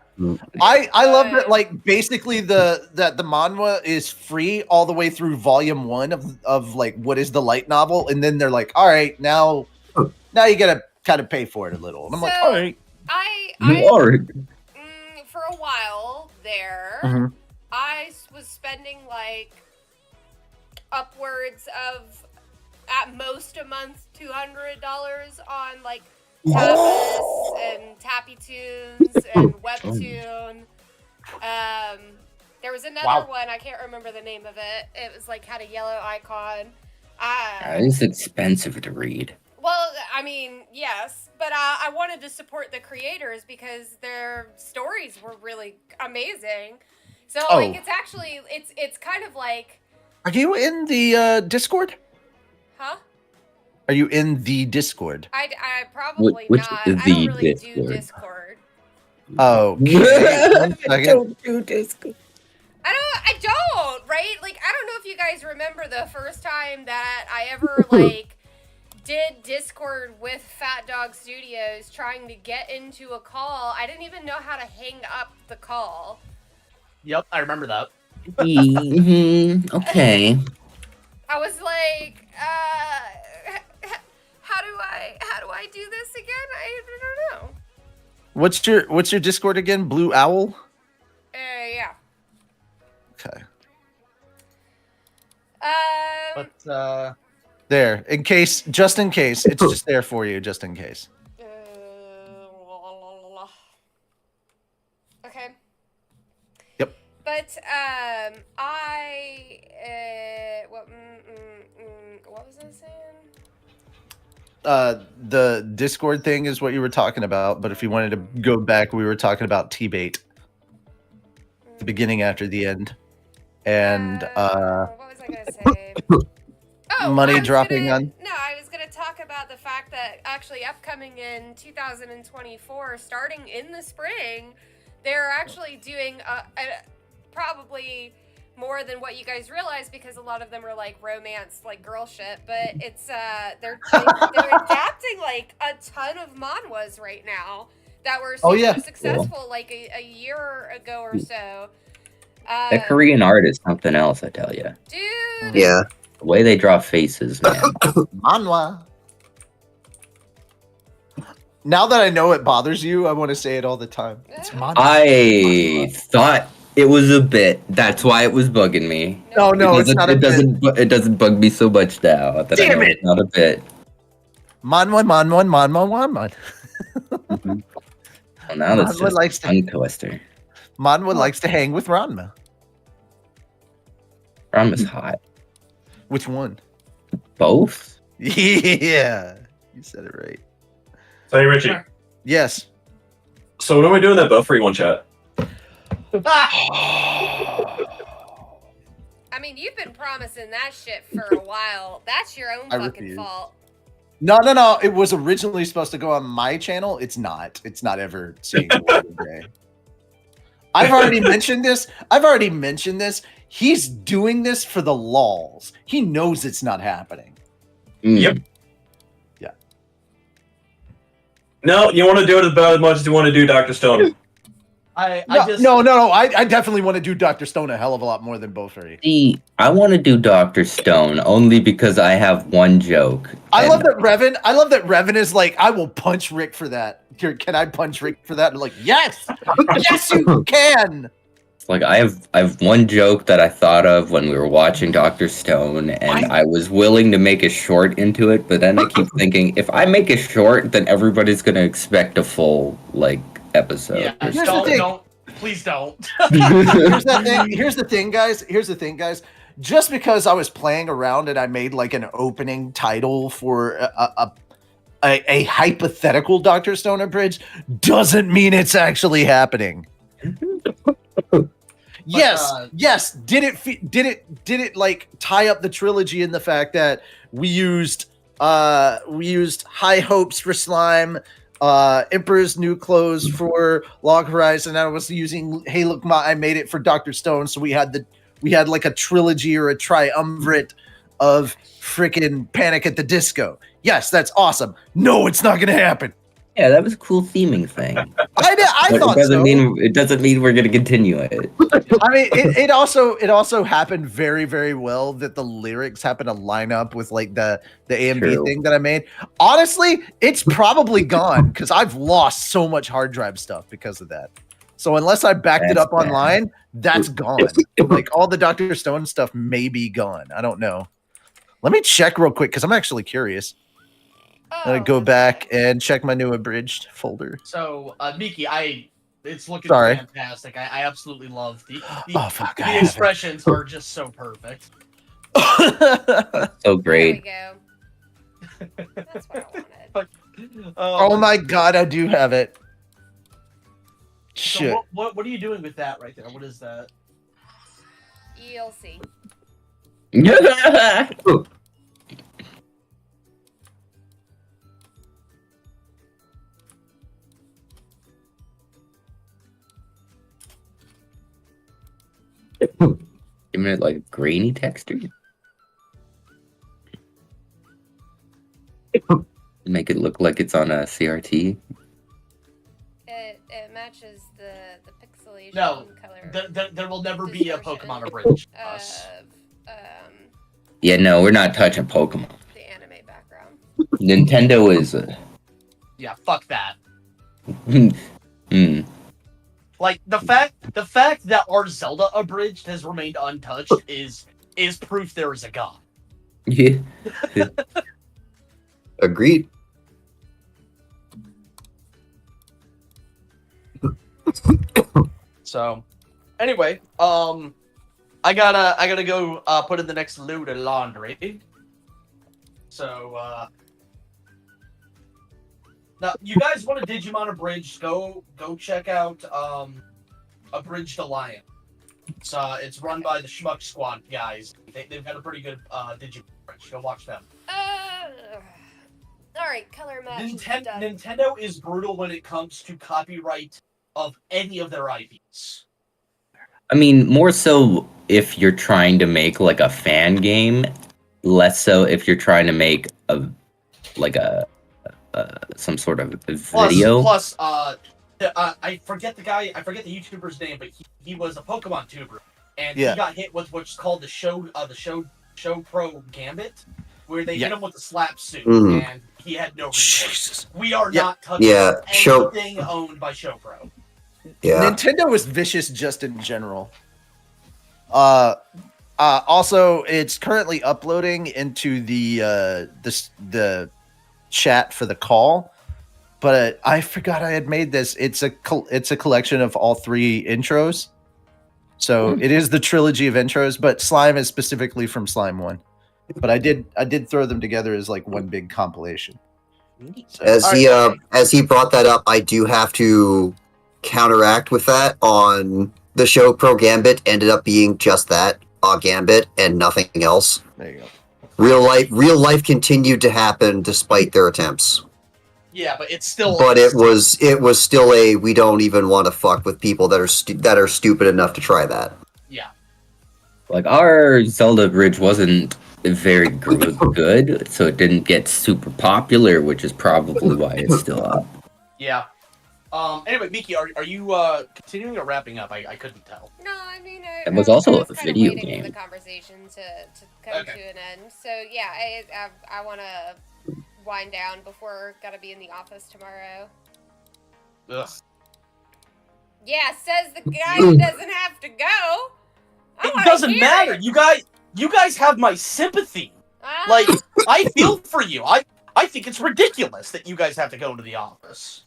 I love that, like, basically the manhwa is free all the way through volume 1 of like what is the light novel, and then they're like, all right, now you gotta kind of pay for it a little. And I'm like, all right. For a while there, I was spending like upwards of, at most a month, $200 on like Tapas and Tappy Tunes and Webtoon. There was another one, I can't remember the name of it. It was like had a yellow icon. It's expensive to read. Well, I mean, yes, but I wanted to support the creators because their stories were really amazing. So like, it's actually it's kind of like. Are you in the Discord? Huh? Are you in the Discord? I probably Which not. is I don't really Discord? do Discord. Oh, okay. Don't do Discord. I don't, right? Like, I don't know if you guys remember the first time that I ever, like, did Discord with PhatDogStudios trying to get into a call. I didn't even know how to hang up the call. Yep, I remember that. Okay. I was like, how do I do this again? I don't know. What's your Discord again? Blue Owl? Yeah. Okay. But There, just in case. It's just there for you, just in case. Okay. Yep. But what was I saying? The Discord thing is what you were talking about, but if you wanted to go back, we were talking about T-bait. The beginning after the end. And what was I gonna say? money dropping on. No, I was gonna talk about the fact that actually upcoming in 2024, starting in the spring, they're actually doing probably more than what you guys realize, because a lot of them are like romance, like girl shit. But it's they're adapting like a ton of manhwas right now that were super successful like a year ago or so. That Korean art is something else, I tell you. Dude. Yeah. The way they draw faces, man. Manhwa. Now that I know it bothers you, I want to say it all the time. It's manhwa. I thought it was a bit. That's why it was bugging me. No, it's not a bit. It doesn't bug me so much now that Damn I know it. it's not a bit. Manhwa. Well, now that's just a tongue twister. Manhwa likes to hang with Ranma. Ranma's hot. Which one? Both? Yeah. You said it right. So, hey, Richie. Yes. So, what are we doing that buff free one chat? I mean, you've been promising that shit for a while. That's your own fucking fault. No. It was originally supposed to go on my channel. It's not. It's not ever seeing the light of day. I've already mentioned this. He's doing this for the lols. He knows it's not happening. Yep. Yeah. No, you want to do it about as much as you want to do Dr. Stone. I definitely want to do Dr. Stone a hell of a lot more than both of you. See, I want to do Dr. Stone only because I have one joke. I love that Revan is like, I will punch Rick for that. Can I punch Rick for that? And I'm like, yes, yes, you can. Like I have one joke that I thought of when we were watching Dr. Stone, and I was willing to make a short into it, but then I keep thinking, if I make a short, then everybody's gonna expect a full episode. Yeah, please don't. Here's the thing, guys. Just because I was playing around and I made like an opening title for a hypothetical Dr. Stone abridge doesn't mean it's actually happening. Yes. Did it like tie up the trilogy in the fact that we used High Hopes for Slime, Emperor's New Clothes for Log Horizon. I was using Hey Look Ma, I made it for Dr. Stone, so we had like a trilogy or a triumvirate of freaking Panic at the Disco. Yes, that's awesome. No, it's not gonna happen. Yeah, that was a cool theming thing. I thought it doesn't mean we're gonna continue it. I mean, it also happened very, very well that the lyrics happen to line up with like the AMV thing that I made. Honestly, it's probably gone because I've lost so much hard drive stuff because of that. So unless I backed it up online, that's gone. Like all the Dr. Stone stuff may be gone. I don't know. Let me check real quick because I'm actually curious. I'm gonna go back and check my new abridged folder. So, Miki, it's looking fantastic. I absolutely love the expressions are just so perfect. So great. There we go. That's what I wanted. Oh my god, I do have it. Shit. So what are you doing with that right there? What is that? You'll see. Giving it like grainy texture. Make it look like it's on a CRT. It matches the pixelation color. There will never be a Pokemon abridged. Yeah, no, we're not touching Pokemon. The anime background. Nintendo is. Yeah, fuck that. Like the fact that our Zelda Abridged has remained untouched is proof there is a god. Yeah. Agreed. So, anyway, I gotta go put in the next load of laundry. So, now you guys want a Digimon Abridged? Go check out Abridged Alliance. It's run by the Schmuck Squad guys. They've got a pretty good Digimon Abridged. Go watch them. All right, color match. Nintendo is brutal when it comes to copyright of any of their IPs. I mean, more so if you're trying to make like a fan game, less so if you're trying to make some sort of video. Plus, I forget the YouTuber's name, but he was a Pokemon tuber, and he got hit with what's called the show pro gambit, where they hit him with a slap suit, and he had no recourse. We are not touching anything owned by Show Pro. Yeah. Nintendo was vicious just in general. Also, it's currently uploading into the chat for the call, but I forgot I had made this. It's a collection of all 3 intros. So it is the trilogy of intros, but Slime is specifically from Slime 1. But I did throw them together as like one big compilation. So, as he brought that up, I do have to counteract with that. On the show Pro Gambit ended up being just that, Gambit, and nothing else. There you go. Real life continued to happen despite their attempts. Yeah, but it's still. But it was still a, we don't even want to fuck with people that are stupid enough to try that. Yeah. Like our Zelda Bridge wasn't very good, so it didn't get super popular, which is probably why it's still up. Yeah. Anyway, Miki, are you continuing or wrapping up? I couldn't tell. No, I mean, it was also a video game. game. For the conversation to come to an end. So yeah, I want to wind down before gotta be in the office tomorrow. Ugh. Yeah, says the guy who doesn't have to go. It doesn't matter. You guys have my sympathy. Like, I feel for you. I think it's ridiculous that you guys have to go into the office.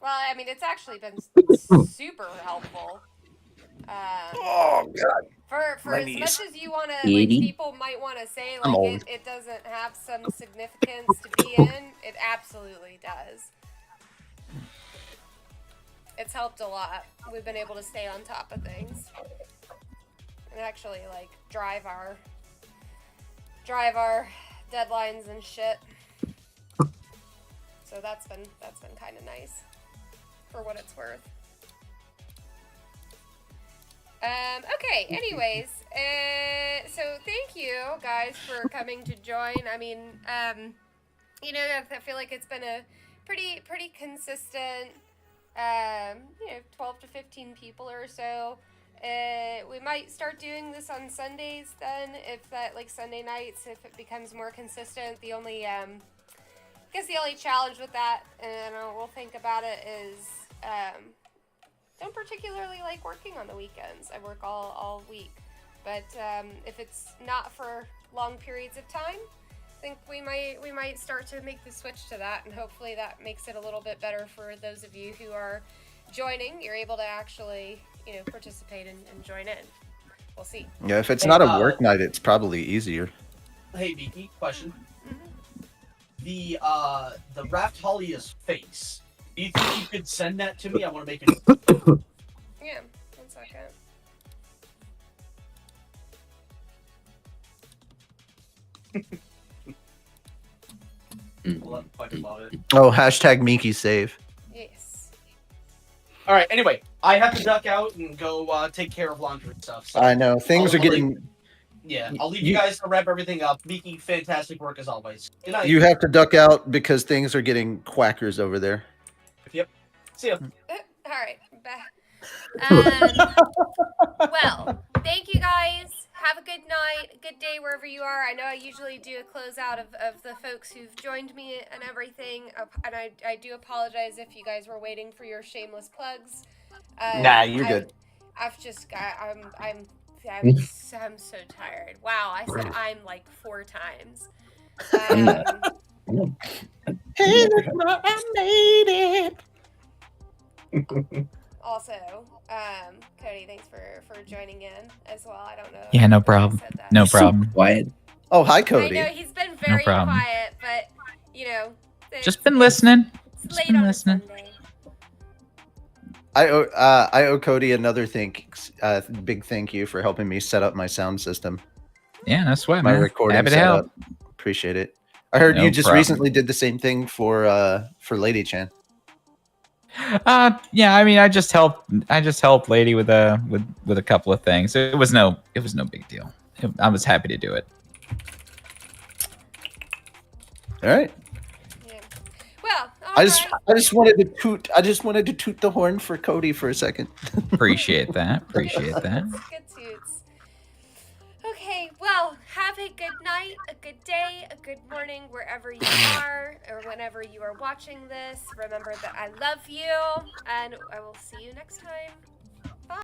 Well, I mean, it's actually been super helpful. Oh God! For as much as you want to, like, people might want to say, like, it doesn't have some significance to be in, it absolutely does. It's helped a lot. We've been able to stay on top of things. And actually, like, drive our deadlines and shit. So that's been kind of nice, for what it's worth. Okay, anyways, so thank you guys for coming to join. I mean, you know, I feel like it's been a pretty consistent, 12 to 15 people or so. We might start doing this on Sundays then, if that, like, Sunday nights, if it becomes more consistent. The only, I guess the only challenge with that, and we'll think about it, is, don't particularly like working on the weekends. I work all week. But if it's not for long periods of time, I think we might start to make the switch to that, and hopefully that makes it a little bit better for those of you who are joining. You're able to actually, participate and join in. We'll see. Yeah, if it's not a work night, it's probably easier. Hey, Miki, question. The Raftalia's face. Do you think you could send that to me? I want to make it. Yeah, 1 second. Fucking love it. Oh, hashtag Miki save. Yes. All right. Anyway, I have to duck out and go take care of laundry and stuff. So I know things are getting. I'll leave you guys to wrap everything up. Miki, fantastic work as always. Good night. You have to duck out because things are getting quackers over there. Yep. See ya. All right. Bye. Well, thank you guys. have a good night, a good day wherever you are. I know I usually do a closeout of the folks who've joined me and everything, and I do apologize if you guys were waiting for your shameless plugs. Nah, you're good. I've just got, I'm so tired. Wow, I said I'm like 4 times. Hey, I made it. Also, Cody, thanks for joining in as well. I don't know. Yeah, no if I problem. said that. No problem. Quiet. Oh, hi, Cody. I know he's been very problem. quiet, but you know, Just been listening. It's Just late been on listening. a Sunday. I owe Cody another big thank you for helping me set up my sound system. Yeah, no sweat, My man. recording Happy to setup. help. Appreciate it. I heard No you just problem. recently did the same thing for Lady Chan. Yeah, I mean, I just helped Lady with a couple of things. It was no big deal. I was happy to do it. All right. Yeah. Well, I just wanted to toot the horn for Cody for a second. Appreciate that. Appreciate that. Good toots. Okay, well, have a good night, a good day, a good morning, wherever you are, or whenever you are watching this. Remember that I love you, and I will see you next time.